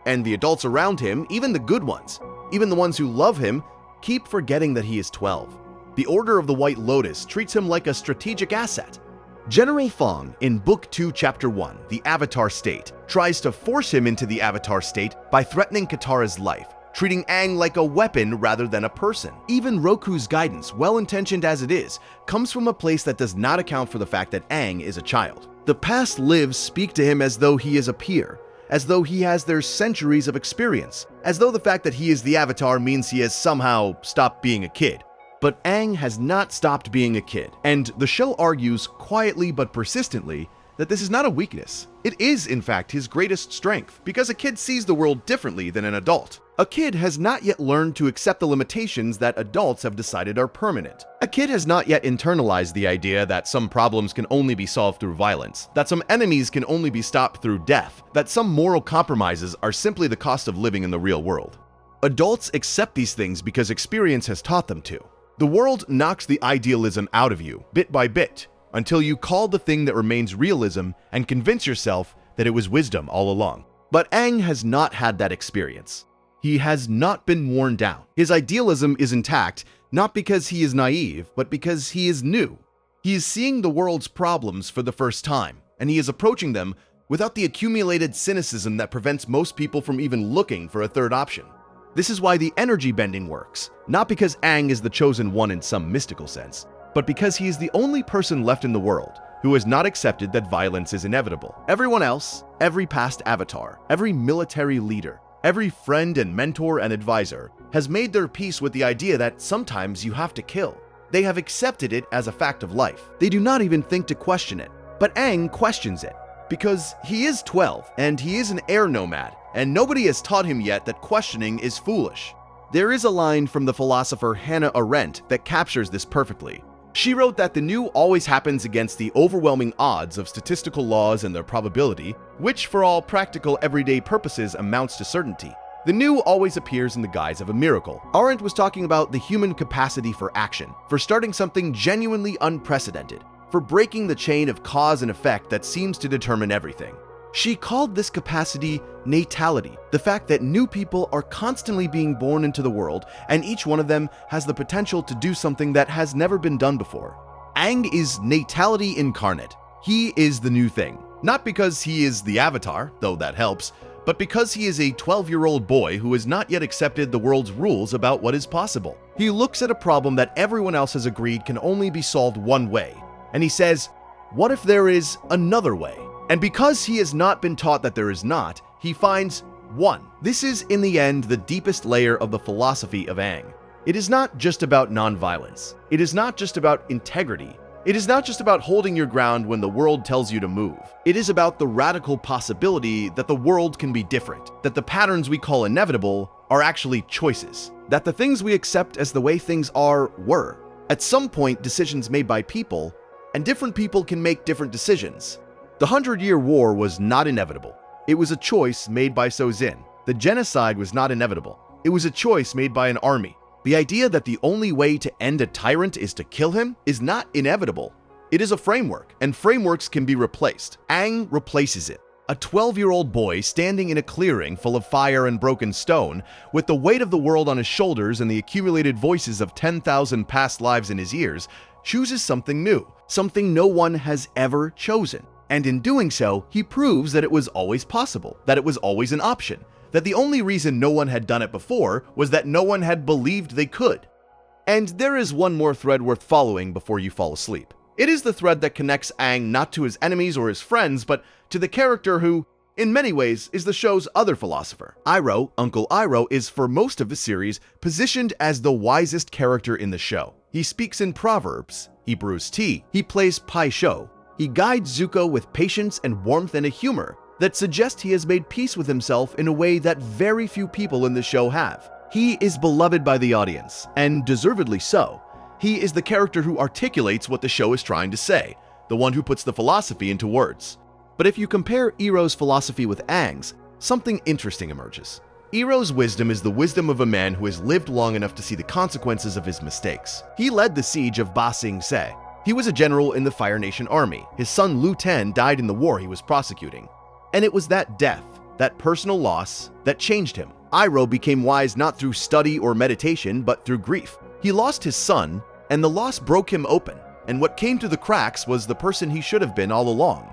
And the adults around him, even the good ones, even the ones who love him, keep forgetting that he is 12. The Order of the White Lotus treats him like a strategic asset. General Fong, in Book 2, Chapter 1, The Avatar State, tries to force him into the Avatar state by threatening Katara's life, treating Aang like a weapon rather than a person. Even Roku's guidance, well-intentioned as it is, comes from a place that does not account for the fact that Aang is a child. The past lives speak to him as though he is a peer, as though he has their centuries of experience, as though the fact that he is the Avatar means he has somehow stopped being a kid. But Aang has not stopped being a kid, and the show argues quietly but persistently that this is not a weakness. It is, in fact, his greatest strength, because a kid sees the world differently than an adult. A kid has not yet learned to accept the limitations that adults have decided are permanent. A kid has not yet internalized the idea that some problems can only be solved through violence, that some enemies can only be stopped through death, that some moral compromises are simply the cost of living in the real world. Adults accept these things because experience has taught them to. The world knocks the idealism out of you, bit by bit, until you call the thing that remains realism and convince yourself that it was wisdom all along. But Aang has not had that experience. He has not been worn down. His idealism is intact, not because he is naive, but because he is new. He is seeing the world's problems for the first time, and he is approaching them without the accumulated cynicism that prevents most people from even looking for a third option. This is why the energy bending works, not because Aang is the chosen one in some mystical sense, but because he is the only person left in the world who has not accepted that violence is inevitable. Everyone else, every past avatar, every military leader, every friend and mentor and advisor has made their peace with the idea that sometimes you have to kill. They have accepted it as a fact of life. They do not even think to question it. But Aang questions it, because he is 12 and he is an air nomad, and nobody has taught him yet that questioning is foolish. There is a line from the philosopher Hannah Arendt that captures this perfectly. She wrote that the new always happens against the overwhelming odds of statistical laws and their probability, which for all practical everyday purposes amounts to certainty. The new always appears in the guise of a miracle. Arendt was talking about the human capacity for action, for starting something genuinely unprecedented, for breaking the chain of cause and effect that seems to determine everything. She called this capacity natality, the fact that new people are constantly being born into the world, and each one of them has the potential to do something that has never been done before. Aang is natality incarnate. He is the new thing. Not because he is the Avatar, though that helps, but because he is a 12-year-old boy who has not yet accepted the world's rules about what is possible. He looks at a problem that everyone else has agreed can only be solved one way, and he says, what if there is another way? And because he has not been taught that there is not, he finds one. This is, in the end, the deepest layer of the philosophy of Aang. It is not just about nonviolence. It is not just about integrity. It is not just about holding your ground when the world tells you to move. It is about the radical possibility that the world can be different, that the patterns we call inevitable are actually choices, that the things we accept as the way things are were, at some point, decisions made by people, and different people can make different decisions. The 100-Year War was not inevitable. It was a choice made by Sozin. The genocide was not inevitable. It was a choice made by an army. The idea that the only way to end a tyrant is to kill him is not inevitable. It is a framework, and frameworks can be replaced. Aang replaces it. A 12-year-old boy standing in a clearing full of fire and broken stone, with the weight of the world on his shoulders and the accumulated voices of 10,000 past lives in his ears, chooses something new, something no one has ever chosen. And in doing so, he proves that it was always possible, that it was always an option, that the only reason no one had done it before was that no one had believed they could. And there is one more thread worth following before you fall asleep. It is the thread that connects Aang not to his enemies or his friends, but to the character who, in many ways, is the show's other philosopher. Iroh, Uncle Iroh, is for most of the series positioned as the wisest character in the show. He speaks in proverbs, he brews tea, he plays pai sho. He guides Zuko with patience and warmth and a humor that suggests he has made peace with himself in a way that very few people in the show have. He is beloved by the audience, and deservedly so. He is the character who articulates what the show is trying to say, the one who puts the philosophy into words. But if you compare Iroh's philosophy with Aang's, something interesting emerges. Iroh's wisdom is the wisdom of a man who has lived long enough to see the consequences of his mistakes. He led the siege of Ba Sing Se. He was a general in the Fire Nation army. His son Lu Ten died in the war he was prosecuting. And it was that death, that personal loss, that changed him. Iroh became wise not through study or meditation, but through grief. He lost his son, and the loss broke him open, and what came to the cracks was the person he should have been all along.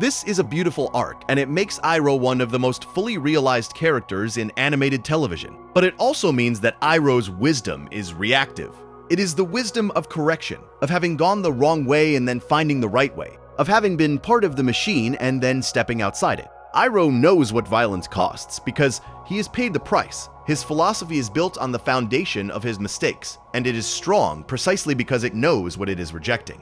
This is a beautiful arc, and it makes Iroh one of the most fully realized characters in animated television. But it also means that Iroh's wisdom is reactive. It is the wisdom of correction, of having gone the wrong way and then finding the right way, of having been part of the machine and then stepping outside it. Iroh knows what violence costs because he has paid the price. His philosophy is built on the foundation of his mistakes, and it is strong precisely because it knows what it is rejecting.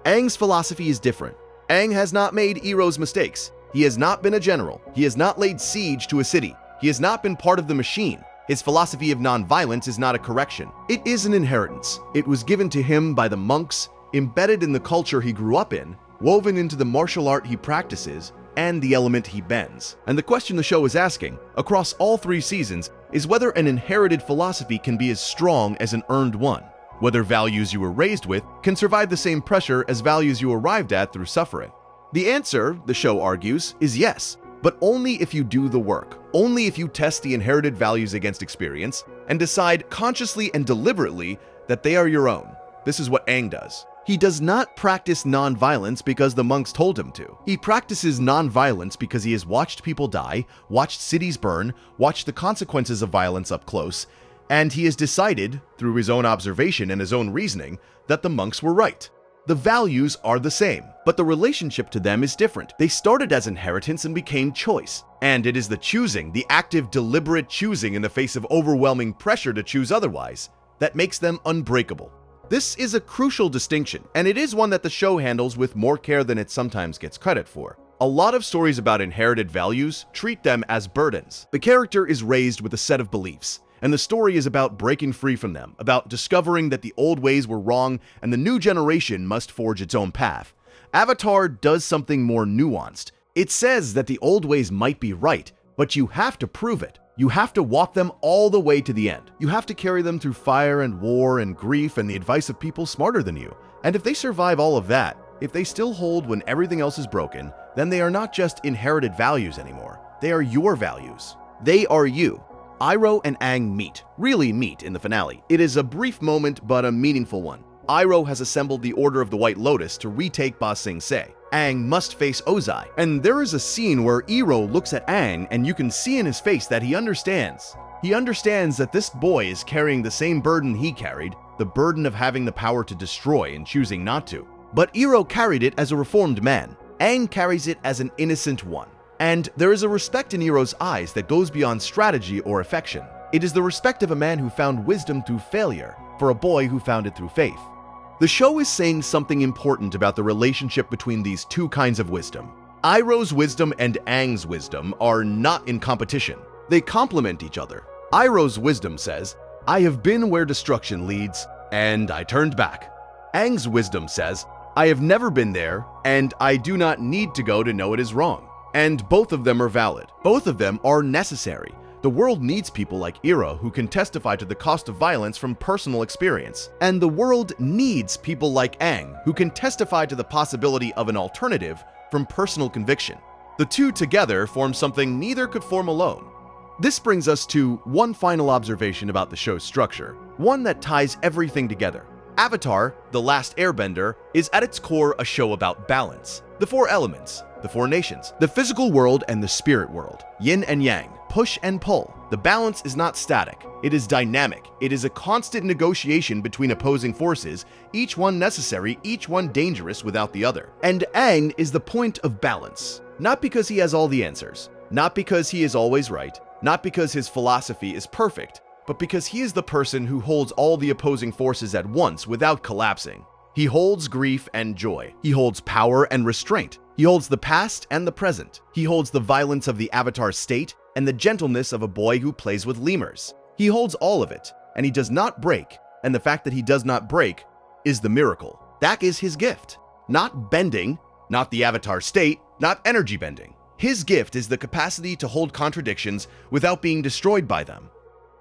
Aang's philosophy is different. Aang has not made Iroh's mistakes. He has not been a general. He has not laid siege to a city. He has not been part of the machine. His philosophy of nonviolence is not a correction. It is an inheritance. It was given to him by the monks, embedded in the culture he grew up in, woven into the martial art he practices, and the element he bends. And the question the show is asking, across all 3 seasons, is whether an inherited philosophy can be as strong as an earned one. Whether values you were raised with can survive the same pressure as values you arrived at through suffering. The answer, the show argues, is yes, but only if you do the work. Only if you test the inherited values against experience and decide consciously and deliberately that they are your own. This is what Aang does. He does not practice nonviolence because the monks told him to. He practices nonviolence because he has watched people die, watched cities burn, watched the consequences of violence up close, and he has decided, through his own observation and his own reasoning, that the monks were right. The values are the same, but the relationship to them is different. They started as inheritance and became choice. And it is the choosing, the active, deliberate choosing in the face of overwhelming pressure to choose otherwise, that makes them unbreakable. This is a crucial distinction, and it is one that the show handles with more care than it sometimes gets credit for. A lot of stories about inherited values treat them as burdens. The character is raised with a set of beliefs, and the story is about breaking free from them, about discovering that the old ways were wrong and the new generation must forge its own path. Avatar does something more nuanced. It says that the old ways might be right, but you have to prove it. You have to walk them all the way to the end. You have to carry them through fire and war and grief and the advice of people smarter than you. And if they survive all of that, if they still hold when everything else is broken, then they are not just inherited values anymore. They are your values. They are you. Iroh and Aang meet, really meet in the finale. It is a brief moment, but a meaningful one. Iroh has assembled the Order of the White Lotus to retake Ba Sing Se. Aang must face Ozai, and there is a scene where Iroh looks at Aang and you can see in his face that he understands. He understands that this boy is carrying the same burden he carried, the burden of having the power to destroy and choosing not to. But Iroh carried it as a reformed man. Aang carries it as an innocent one. And there is a respect in Iroh's eyes that goes beyond strategy or affection. It is the respect of a man who found wisdom through failure, for a boy who found it through faith. The show is saying something important about the relationship between these two kinds of wisdom. Iroh's wisdom and Aang's wisdom are not in competition. They complement each other. Iroh's wisdom says, "I have been where destruction leads, and I turned back." Aang's wisdom says, "I have never been there, and I do not need to go to know it is wrong." And both of them are valid. Both of them are necessary. The world needs people like Iroh who can testify to the cost of violence from personal experience. And the world needs people like Aang who can testify to the possibility of an alternative from personal conviction. The two together form something neither could form alone. This brings us to one final observation about the show's structure, one that ties everything together. Avatar, The Last Airbender, is at its core a show about balance. The four elements, the four nations, the physical world and the spirit world, yin and yang, push and pull. The balance is not static, it is dynamic. It is a constant negotiation between opposing forces, each one necessary, each one dangerous without the other. And Aang is the point of balance. Not because he has all the answers, not because he is always right, not because his philosophy is perfect, but because he is the person who holds all the opposing forces at once without collapsing. He holds grief and joy. He holds power and restraint. He holds the past and the present. He holds the violence of the Avatar state and the gentleness of a boy who plays with lemurs. He holds all of it, and he does not break, and the fact that he does not break is the miracle. That is his gift. Not bending, not the Avatar state, not energy bending. His gift is the capacity to hold contradictions without being destroyed by them.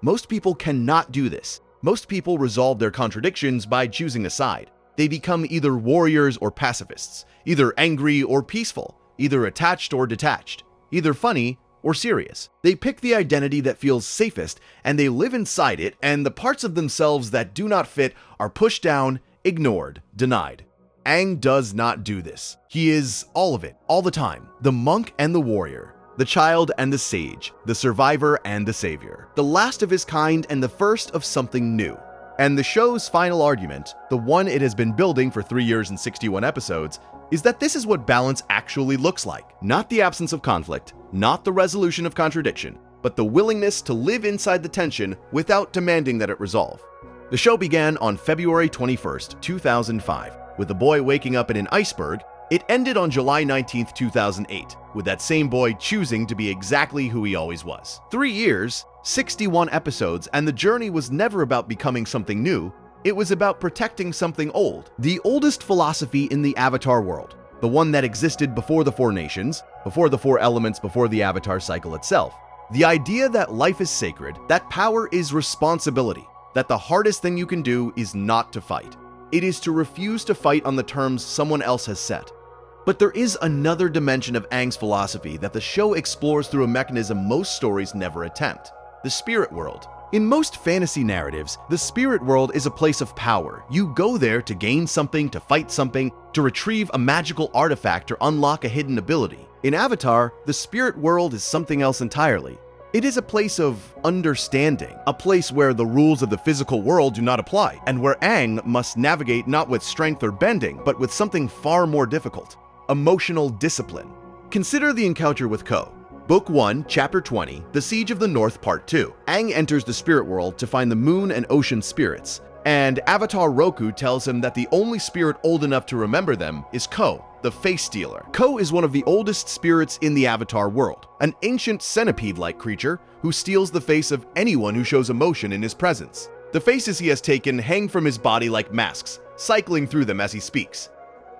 Most people cannot do this. Most people resolve their contradictions by choosing a side. They become either warriors or pacifists, either angry or peaceful, either attached or detached, either funny or serious. They pick the identity that feels safest and they live inside it, and the parts of themselves that do not fit are pushed down, ignored, denied. Aang does not do this. He is all of it, all the time. The monk and the warrior, the child and the sage, the survivor and the savior, the last of his kind and the first of something new. And the show's final argument, the one it has been building for 3 years and 61 episodes, is that this is what balance actually looks like. Not the absence of conflict, not the resolution of contradiction, but the willingness to live inside the tension without demanding that it resolve. The show began on February 21st, 2005, with a boy waking up in an iceberg. It ended on July 19th, 2008, with that same boy choosing to be exactly who he always was. 3 years, 61 episodes, and the journey was never about becoming something new. It was about protecting something old. The oldest philosophy in the Avatar world. The one that existed before the four nations, before the four elements, before the Avatar cycle itself. The idea that life is sacred, that power is responsibility, that the hardest thing you can do is not to fight. It is to refuse to fight on the terms someone else has set. But there is another dimension of Aang's philosophy that the show explores through a mechanism most stories never attempt: the spirit world. In most fantasy narratives, the spirit world is a place of power. You go there to gain something, to fight something, to retrieve a magical artifact or unlock a hidden ability. In Avatar, the spirit world is something else entirely. It is a place of understanding, a place where the rules of the physical world do not apply, and where Aang must navigate not with strength or bending, but with something far more difficult: emotional discipline. Consider the encounter with Ko. Book 1, Chapter 20, The Siege of the North, Part 2. Aang enters the spirit world to find the moon and ocean spirits, and Avatar Roku tells him that the only spirit old enough to remember them is Ko, the face stealer. Ko is one of the oldest spirits in the Avatar world, an ancient centipede-like creature who steals the face of anyone who shows emotion in his presence. The faces he has taken hang from his body like masks, cycling through them as he speaks.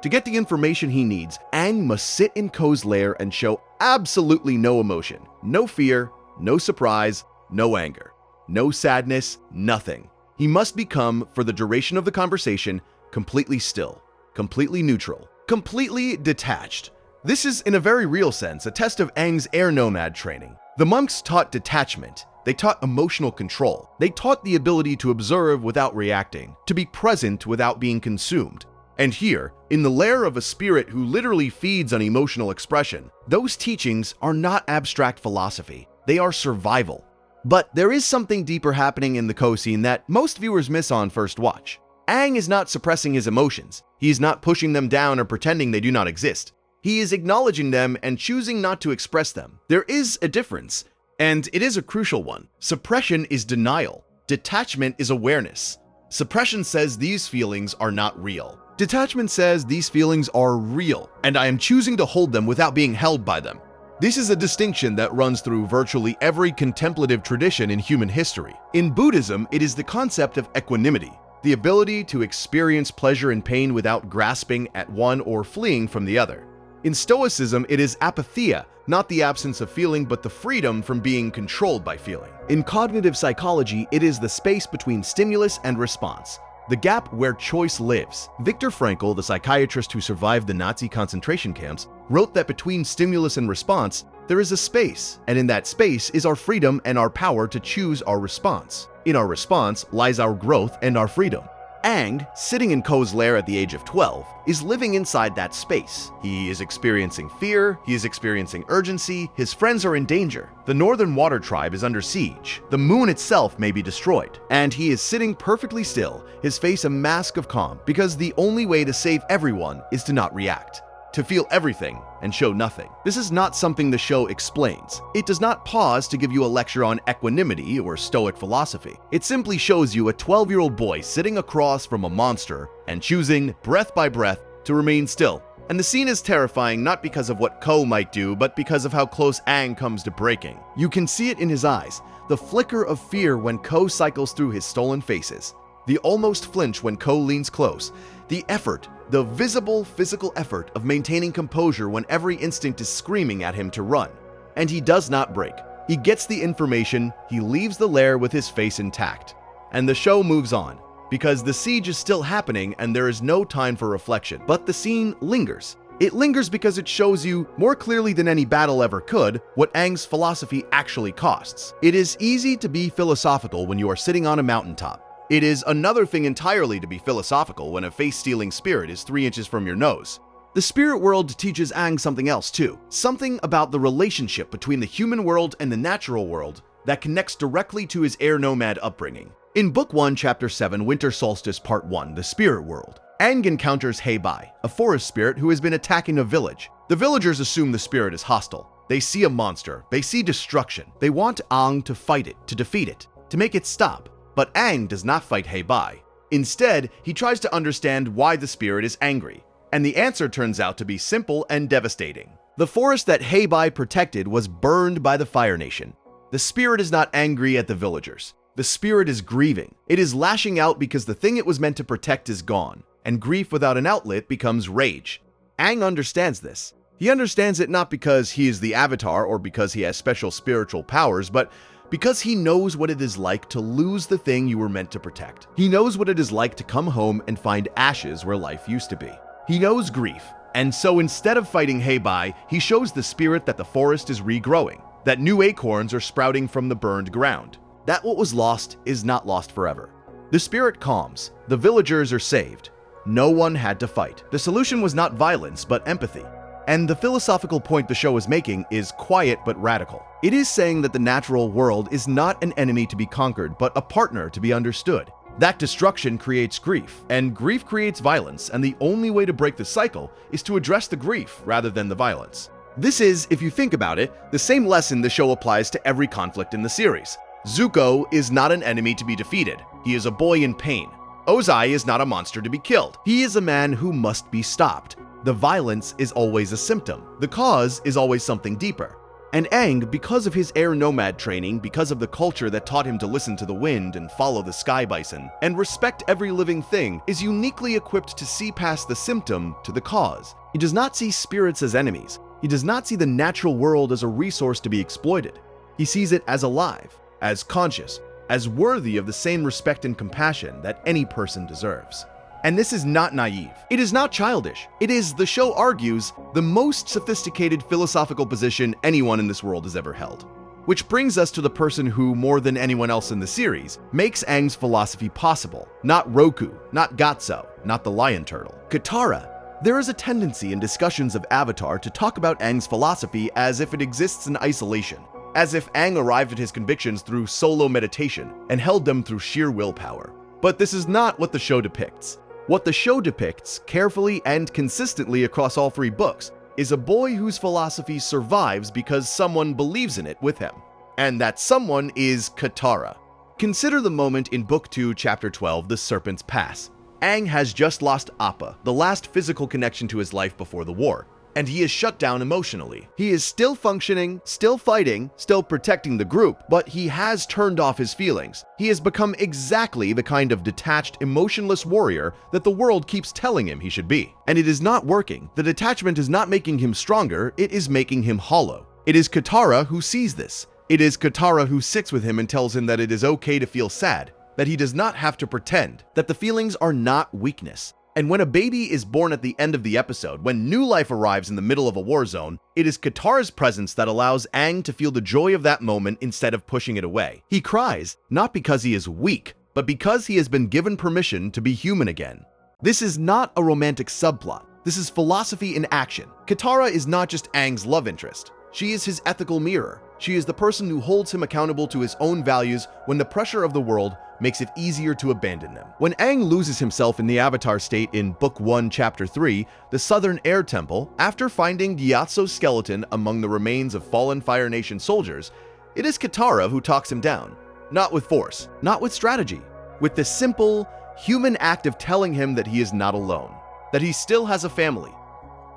To get the information he needs, Aang must sit in Ko's lair and show absolutely no emotion, no fear, no surprise, no anger, no sadness, nothing. He must become, for the duration of the conversation, completely still, completely neutral, completely detached. This is, in a very real sense, a test of Aang's air nomad training. The monks taught detachment. They taught emotional control. They taught the ability to observe without reacting, to be present without being consumed. And here, in the lair of a spirit who literally feeds on emotional expression, those teachings are not abstract philosophy. They are survival. But there is something deeper happening in the Ko scene that most viewers miss on first watch. Aang is not suppressing his emotions. He is not pushing them down or pretending they do not exist. He is acknowledging them and choosing not to express them. There is a difference, and it is a crucial one. Suppression is denial. Detachment is awareness. Suppression says these feelings are not real. Detachment says these feelings are real, and I am choosing to hold them without being held by them. This is a distinction that runs through virtually every contemplative tradition in human history. In Buddhism, it is the concept of equanimity, the ability to experience pleasure and pain without grasping at one or fleeing from the other. In Stoicism, it is apatheia, not the absence of feeling, but the freedom from being controlled by feeling. In cognitive psychology, it is the space between stimulus and response, the gap where choice lives. Viktor Frankl, the psychiatrist who survived the Nazi concentration camps, wrote that between stimulus and response, there is a space, and in that space is our freedom and our power to choose our response. In our response lies our growth and our freedom. Aang, sitting in Ko's lair at the age of 12, is living inside that space. He is experiencing fear, he is experiencing urgency, his friends are in danger. The Northern Water Tribe is under siege, the moon itself may be destroyed, and he is sitting perfectly still, his face a mask of calm, because the only way to save everyone is to not react, to feel everything and show nothing. This is not something the show explains. It does not pause to give you a lecture on equanimity or Stoic philosophy. It simply shows you a 12-year-old boy sitting across from a monster and choosing, breath by breath, to remain still. And the scene is terrifying not because of what Ko might do, but because of how close Aang comes to breaking. You can see it in his eyes, the flicker of fear when Ko cycles through his stolen faces, the almost flinch when Ko leans close, the effort, the visible physical effort of maintaining composure when every instinct is screaming at him to run. And he does not break. He gets the information, he leaves the lair with his face intact. And the show moves on, because the siege is still happening and there is no time for reflection. But the scene lingers. It lingers because it shows you, more clearly than any battle ever could, what Aang's philosophy actually costs. It is easy to be philosophical when you are sitting on a mountaintop. It is another thing entirely to be philosophical when a face-stealing spirit is 3 inches from your nose. The spirit world teaches Aang something else too, something about the relationship between the human world and the natural world that connects directly to his air nomad upbringing. In Book 1, Chapter 7, Winter Solstice Part 1, The Spirit World, Aang encounters Hei Bai, a forest spirit who has been attacking a village. The villagers assume the spirit is hostile. They see a monster, they see destruction. They want Aang to fight it, to defeat it, to make it stop. But Aang does not fight Hei Bai. Instead, he tries to understand why the spirit is angry. And the answer turns out to be simple and devastating. The forest that Hei Bai protected was burned by the Fire Nation. The spirit is not angry at the villagers. The spirit is grieving. It is lashing out because the thing it was meant to protect is gone. And grief without an outlet becomes rage. Aang understands this. He understands it not because he is the Avatar or because he has special spiritual powers, but because he knows what it is like to lose the thing you were meant to protect. He knows what it is like to come home and find ashes where life used to be. He knows grief, and so instead of fighting Hei Bai, he shows the spirit that the forest is regrowing, that new acorns are sprouting from the burned ground, that what was lost is not lost forever. The spirit calms, the villagers are saved. No one had to fight. The solution was not violence, but empathy. And the philosophical point the show is making is quiet but radical. It is saying that the natural world is not an enemy to be conquered, but a partner to be understood. That destruction creates grief, and grief creates violence, and the only way to break the cycle is to address the grief rather than the violence. This is, if you think about it, the same lesson the show applies to every conflict in the series. Zuko is not an enemy to be defeated. He is a boy in pain. Ozai is not a monster to be killed. He is a man who must be stopped. The violence is always a symptom. The cause is always something deeper. And Aang, because of his air nomad training, because of the culture that taught him to listen to the wind and follow the sky bison, and respect every living thing, is uniquely equipped to see past the symptom to the cause. He does not see spirits as enemies. He does not see the natural world as a resource to be exploited. He sees it as alive, as conscious, as worthy of the same respect and compassion that any person deserves. And this is not naive. It is not childish. It is, the show argues, the most sophisticated philosophical position anyone in this world has ever held. Which brings us to the person who, more than anyone else in the series, makes Aang's philosophy possible. Not Roku, not Gatso, not the lion turtle. Katara. There is a tendency in discussions of Avatar to talk about Aang's philosophy as if it exists in isolation, as if Aang arrived at his convictions through solo meditation and held them through sheer willpower. But this is not what the show depicts. What the show depicts, carefully and consistently across all 3 books, is a boy whose philosophy survives because someone believes in it with him. And that someone is Katara. Consider the moment in Book 2, Chapter 12, The Serpent's Pass. Aang has just lost Appa, the last physical connection to his life before the war, and he is shut down emotionally. He is still functioning, still fighting, still protecting the group, but he has turned off his feelings. He has become exactly the kind of detached, emotionless warrior that the world keeps telling him he should be. And it is not working. The detachment is not making him stronger, it is making him hollow. It is Katara who sees this. It is Katara who sits with him and tells him that it is okay to feel sad, that he does not have to pretend, that the feelings are not weakness. And when a baby is born at the end of the episode, when new life arrives in the middle of a war zone, it is Katara's presence that allows Aang to feel the joy of that moment instead of pushing it away. He cries, not because he is weak, but because he has been given permission to be human again. This is not a romantic subplot. This is philosophy in action. Katara is not just Aang's love interest. She is his ethical mirror. She is the person who holds him accountable to his own values when the pressure of the world makes it easier to abandon them. When Aang loses himself in the Avatar state in Book 1, Chapter 3, the Southern Air Temple, after finding Gyatso's skeleton among the remains of fallen Fire Nation soldiers, it is Katara who talks him down. Not with force, not with strategy, with the simple, human act of telling him that he is not alone, that he still has a family.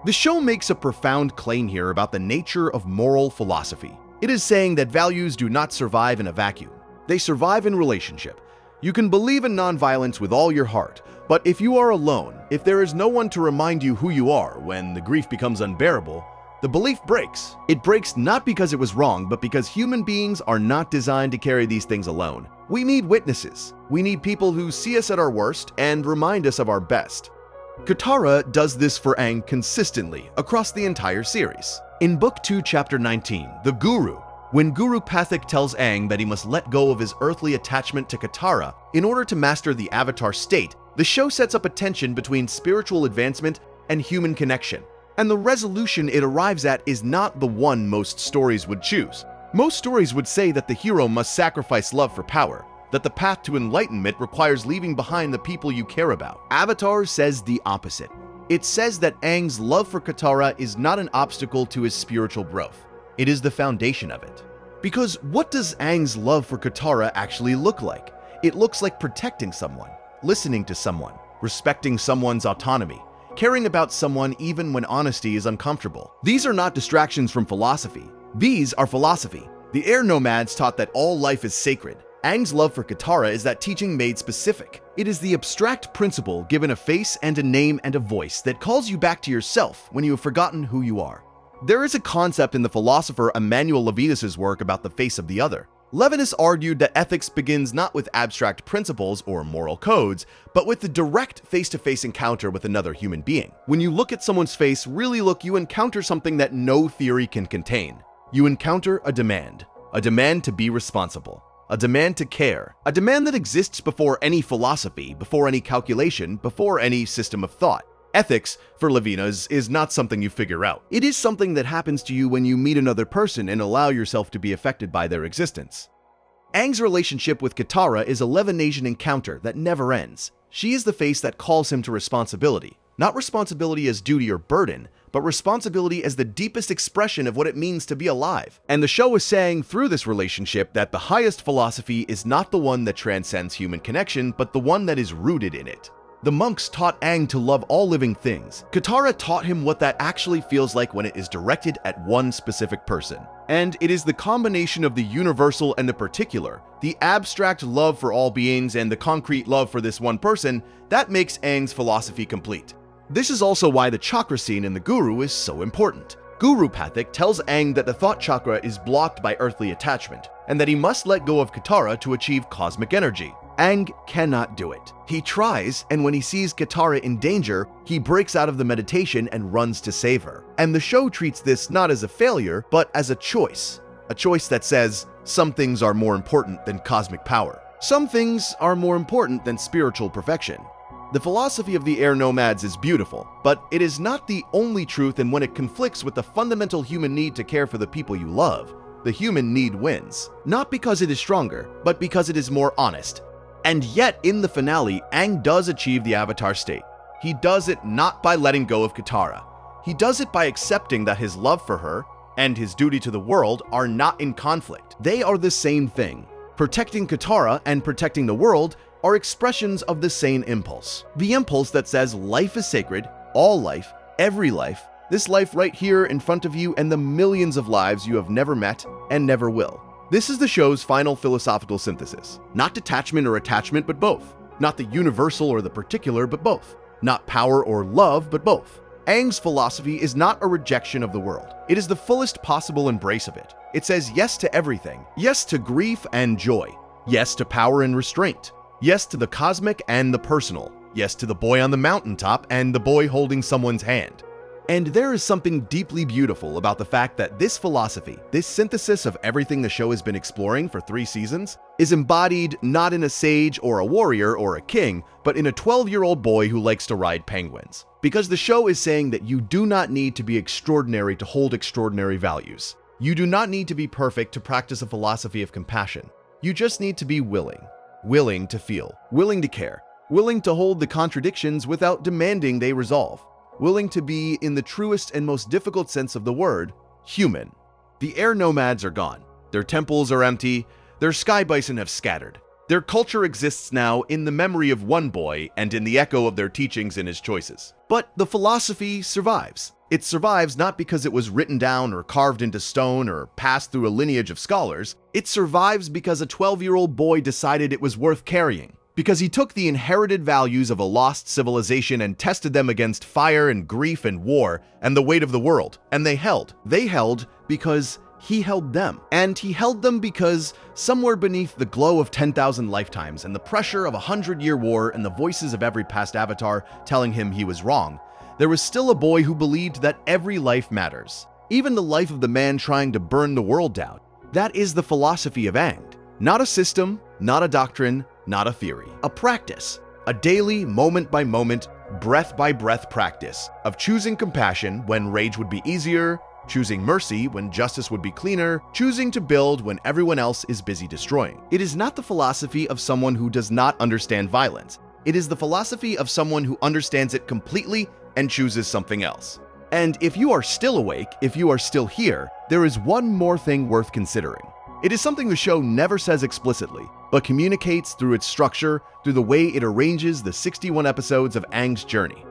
The show makes a profound claim here about the nature of moral philosophy. It is saying that values do not survive in a vacuum. They survive in relationship. You can believe in nonviolence with all your heart, but if you are alone, if there is no one to remind you who you are when the grief becomes unbearable, the belief breaks. It breaks not because it was wrong, but because human beings are not designed to carry these things alone. We need witnesses. We need people who see us at our worst and remind us of our best. Katara does this for Aang consistently across the entire series. In Book 2, Chapter 19, The Guru, when Guru Pathik tells Aang that he must let go of his earthly attachment to Katara in order to master the Avatar state, the show sets up a tension between spiritual advancement and human connection. And the resolution it arrives at is not the one most stories would choose. Most stories would say that the hero must sacrifice love for power, that the path to enlightenment requires leaving behind the people you care about. Avatar says the opposite. It says that Aang's love for Katara is not an obstacle to his spiritual growth. It is the foundation of it. Because what does Aang's love for Katara actually look like? It looks like protecting someone, listening to someone, respecting someone's autonomy, caring about someone even when honesty is uncomfortable. These are not distractions from philosophy. These are philosophy. The air nomads taught that all life is sacred. Aang's love for Katara is that teaching made specific. It is the abstract principle given a face and a name and a voice that calls you back to yourself when you have forgotten who you are. There is a concept in the philosopher Emmanuel Levinas's work about the face of the other. Levinas argued that ethics begins not with abstract principles or moral codes, but with the direct face-to-face encounter with another human being. When you look at someone's face, really look, you encounter something that no theory can contain. You encounter a demand to be responsible. A demand to care, a demand that exists before any philosophy, before any calculation, before any system of thought. Ethics, for Levinas, is not something you figure out. It is something that happens to you when you meet another person and allow yourself to be affected by their existence. Aang's relationship with Katara is a Levinasian encounter that never ends. She is the face that calls him to responsibility. Not responsibility as duty or burden, but responsibility as the deepest expression of what it means to be alive. And the show is saying through this relationship that the highest philosophy is not the one that transcends human connection, but the one that is rooted in it. The monks taught Aang to love all living things. Katara taught him what that actually feels like when it is directed at one specific person. And it is the combination of the universal and the particular, the abstract love for all beings and the concrete love for this one person, that makes Aang's philosophy complete. This is also why the chakra scene in The Guru is so important. Guru Pathik tells Aang that the thought chakra is blocked by earthly attachment, and that he must let go of Katara to achieve cosmic energy. Aang cannot do it. He tries, and when he sees Katara in danger, he breaks out of the meditation and runs to save her. And the show treats this not as a failure, but as a choice that says, some things are more important than cosmic power. Some things are more important than spiritual perfection. The philosophy of the air nomads is beautiful, but it is not the only truth, and when it conflicts with the fundamental human need to care for the people you love, the human need wins. Not because it is stronger, but because it is more honest. And yet, in the finale, Aang does achieve the Avatar state. He does it not by letting go of Katara. He does it by accepting that his love for her and his duty to the world are not in conflict. They are the same thing. Protecting Katara and protecting the world are expressions of the same impulse. The impulse that says life is sacred, all life, every life, this life right here in front of you and the millions of lives you have never met and never will. This is the show's final philosophical synthesis. Not detachment or attachment, but both. Not the universal or the particular, but both. Not power or love, but both. Aang's philosophy is not a rejection of the world. It is the fullest possible embrace of it. It says yes to everything. Yes to grief and joy. Yes to power and restraint. Yes to the cosmic and the personal. Yes to the boy on the mountaintop and the boy holding someone's hand. And there is something deeply beautiful about the fact that this philosophy, this synthesis of everything the show has been exploring for 3 seasons, is embodied not in a sage or a warrior or a king, but in a 12-year-old boy who likes to ride penguins. Because the show is saying that you do not need to be extraordinary to hold extraordinary values. You do not need to be perfect to practice a philosophy of compassion. You just need to be willing. Willing to feel. Willing to care. Willing to hold the contradictions without demanding they resolve. Willing to be, in the truest and most difficult sense of the word, human. The air nomads are gone. Their temples are empty. Their sky bison have scattered. Their culture exists now in the memory of one boy and in the echo of their teachings and his choices. But the philosophy survives. It survives not because it was written down or carved into stone or passed through a lineage of scholars. It survives because a 12-year-old boy decided it was worth carrying. Because he took the inherited values of a lost civilization and tested them against fire and grief and war and the weight of the world. And they held. They held because he held them. And he held them because somewhere beneath the glow of 10,000 lifetimes and the pressure of a 100-year war and the voices of every past avatar telling him he was wrong, there was still a boy who believed that every life matters. Even the life of the man trying to burn the world down. That is the philosophy of Aang. Not a system, not a doctrine, not a theory. A practice. A daily, moment-by-moment, breath-by-breath practice of choosing compassion when rage would be easier, choosing mercy when justice would be cleaner, choosing to build when everyone else is busy destroying. It is not the philosophy of someone who does not understand violence. It is the philosophy of someone who understands it completely and chooses something else. And if you are still awake, if you are still here, there is one more thing worth considering. It is something the show never says explicitly, but communicates through its structure, through the way it arranges the 61 episodes of Aang's journey.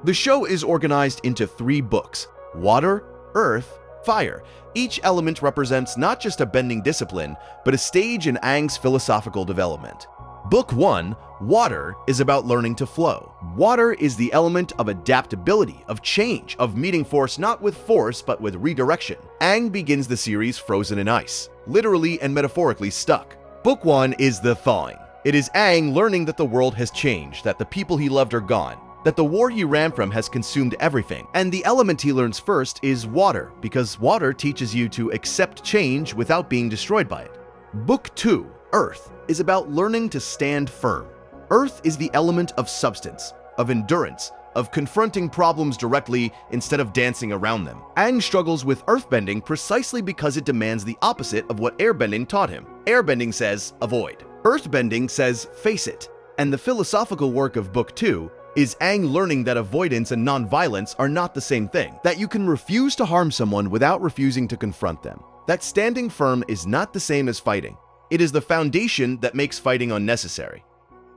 The show is organized into 3 books: water, earth, fire. Each element represents not just a bending discipline, but a stage in Aang's philosophical development. Book 1, Water, is about learning to flow. Water is the element of adaptability, of change, of meeting force not with force but with redirection. Aang begins the series frozen in ice, literally and metaphorically stuck. Book 1 is the thawing. It is Aang learning that the world has changed, that the people he loved are gone, that the war he ran from has consumed everything. And the element he learns first is water, because water teaches you to accept change without being destroyed by it. Book 2, Earth, is about learning to stand firm. Earth is the element of substance, of endurance, of confronting problems directly instead of dancing around them. Aang struggles with earthbending precisely because it demands the opposite of what airbending taught him. Airbending says avoid. Earthbending says face it. And the philosophical work of Book 2 is Aang learning that avoidance and nonviolence are not the same thing. That you can refuse to harm someone without refusing to confront them. That standing firm is not the same as fighting. It is the foundation that makes fighting unnecessary.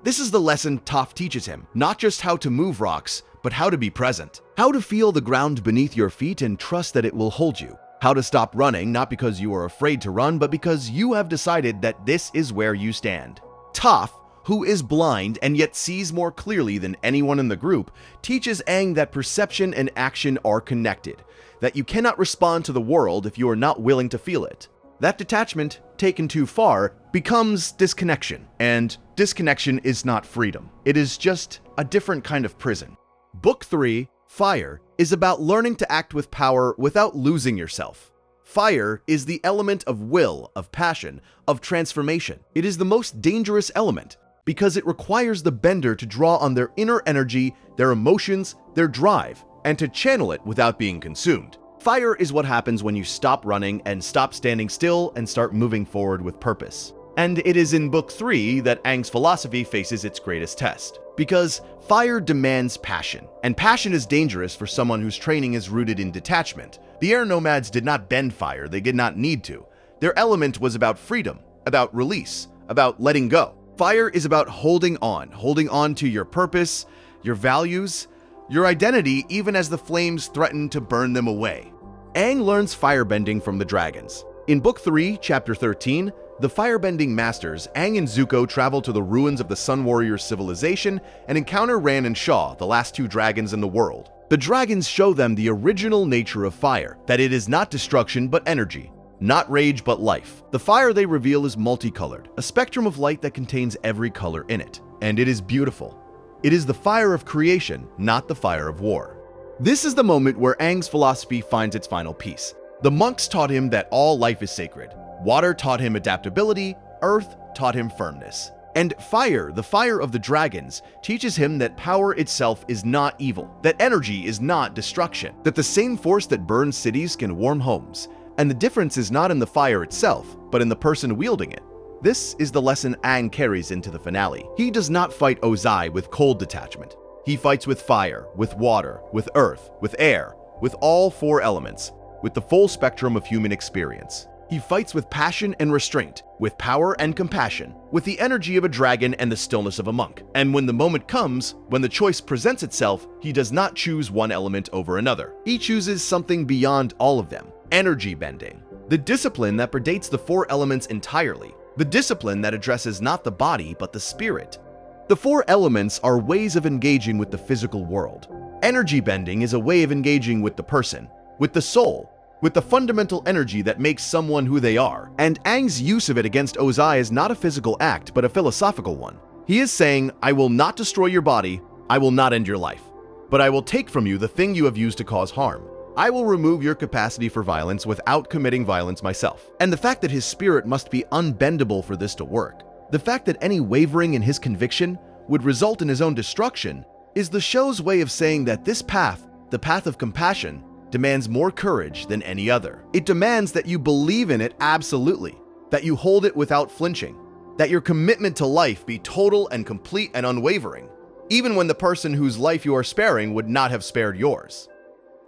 This is the lesson Toph teaches him, not just how to move rocks, but how to be present. How to feel the ground beneath your feet and trust that it will hold you. How to stop running, not because you are afraid to run, but because you have decided that this is where you stand. Toph, who is blind and yet sees more clearly than anyone in the group, teaches Aang that perception and action are connected, that you cannot respond to the world if you are not willing to feel it. That detachment, taken too far, becomes disconnection, and disconnection is not freedom. It is just a different kind of prison. Book 3, Fire, is about learning to act with power without losing yourself. Fire is the element of will, of passion, of transformation. It is the most dangerous element because it requires the bender to draw on their inner energy, their emotions, their drive, and to channel it without being consumed. Fire is what happens when you stop running and stop standing still and start moving forward with purpose. And it is in Book 3 that Aang's philosophy faces its greatest test. Because fire demands passion, and passion is dangerous for someone whose training is rooted in detachment. The air nomads did not bend fire, they did not need to. Their element was about freedom, about release, about letting go. Fire is about holding on to your purpose, your values, your identity, even as the flames threaten to burn them away. Aang learns firebending from the dragons. In Book 3, Chapter 13, the firebending masters, Aang and Zuko, travel to the ruins of the Sun Warriors' civilization and encounter Ran and Shaw, the last two dragons in the world. The dragons show them the original nature of fire, that it is not destruction but energy, not rage but life. The fire they reveal is multicolored, a spectrum of light that contains every color in it, and it is beautiful. It is the fire of creation, not the fire of war. This is the moment where Aang's philosophy finds its final piece. The monks taught him that all life is sacred. Water taught him adaptability, earth taught him firmness. And fire, the fire of the dragons, teaches him that power itself is not evil, that energy is not destruction, that the same force that burns cities can warm homes, and the difference is not in the fire itself, but in the person wielding it. This is the lesson Aang carries into the finale. He does not fight Ozai with cold detachment. He fights with fire, with water, with earth, with air, with all four elements, with the full spectrum of human experience. He fights with passion and restraint, with power and compassion, with the energy of a dragon and the stillness of a monk. And when the moment comes, when the choice presents itself, he does not choose one element over another. He chooses something beyond all of them: energy bending, the discipline that predates the four elements entirely, the discipline that addresses not the body but the spirit. The four elements are ways of engaging with the physical world. Energy bending is a way of engaging with the person, with the soul, with the fundamental energy that makes someone who they are. And Aang's use of it against Ozai is not a physical act, but a philosophical one. He is saying, I will not destroy your body, I will not end your life, but I will take from you the thing you have used to cause harm. I will remove your capacity for violence without committing violence myself. And the fact that his spirit must be unbendable for this to work, the fact that any wavering in his conviction would result in his own destruction, is the show's way of saying that this path, the path of compassion, demands more courage than any other. It demands that you believe in it absolutely, that you hold it without flinching, that your commitment to life be total and complete and unwavering, even when the person whose life you are sparing would not have spared yours.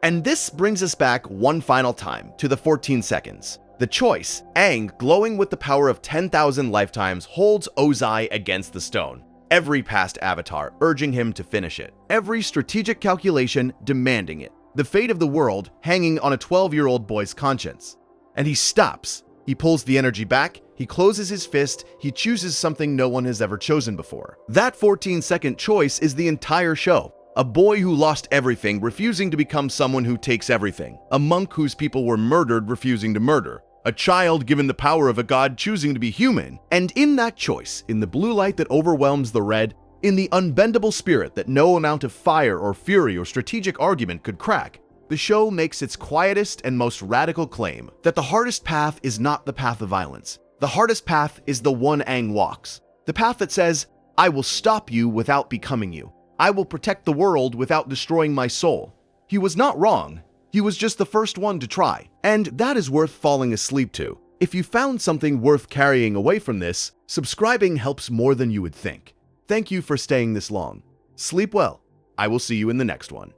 And this brings us back one final time to the 14 seconds. The choice, Aang, glowing with the power of 10,000 lifetimes, holds Ozai against the stone. Every past avatar urging him to finish it. Every strategic calculation demanding it. The fate of the world hanging on a 12-year-old boy's conscience. And he stops. He pulls the energy back, he closes his fist, he chooses something no one has ever chosen before. That 14-second choice is the entire show. A boy who lost everything, refusing to become someone who takes everything. A monk whose people were murdered, refusing to murder. A child given the power of a god, choosing to be human. And in that choice, in the blue light that overwhelms the red, in the unbendable spirit that no amount of fire or fury or strategic argument could crack, the show makes its quietest and most radical claim that the hardest path is not the path of violence. The hardest path is the one Aang walks. The path that says, I will stop you without becoming you. I will protect the world without destroying my soul. He was not wrong. He was just the first one to try. And that is worth falling asleep to. If you found something worth carrying away from this, subscribing helps more than you would think. Thank you for staying this long. Sleep well. I will see you in the next one.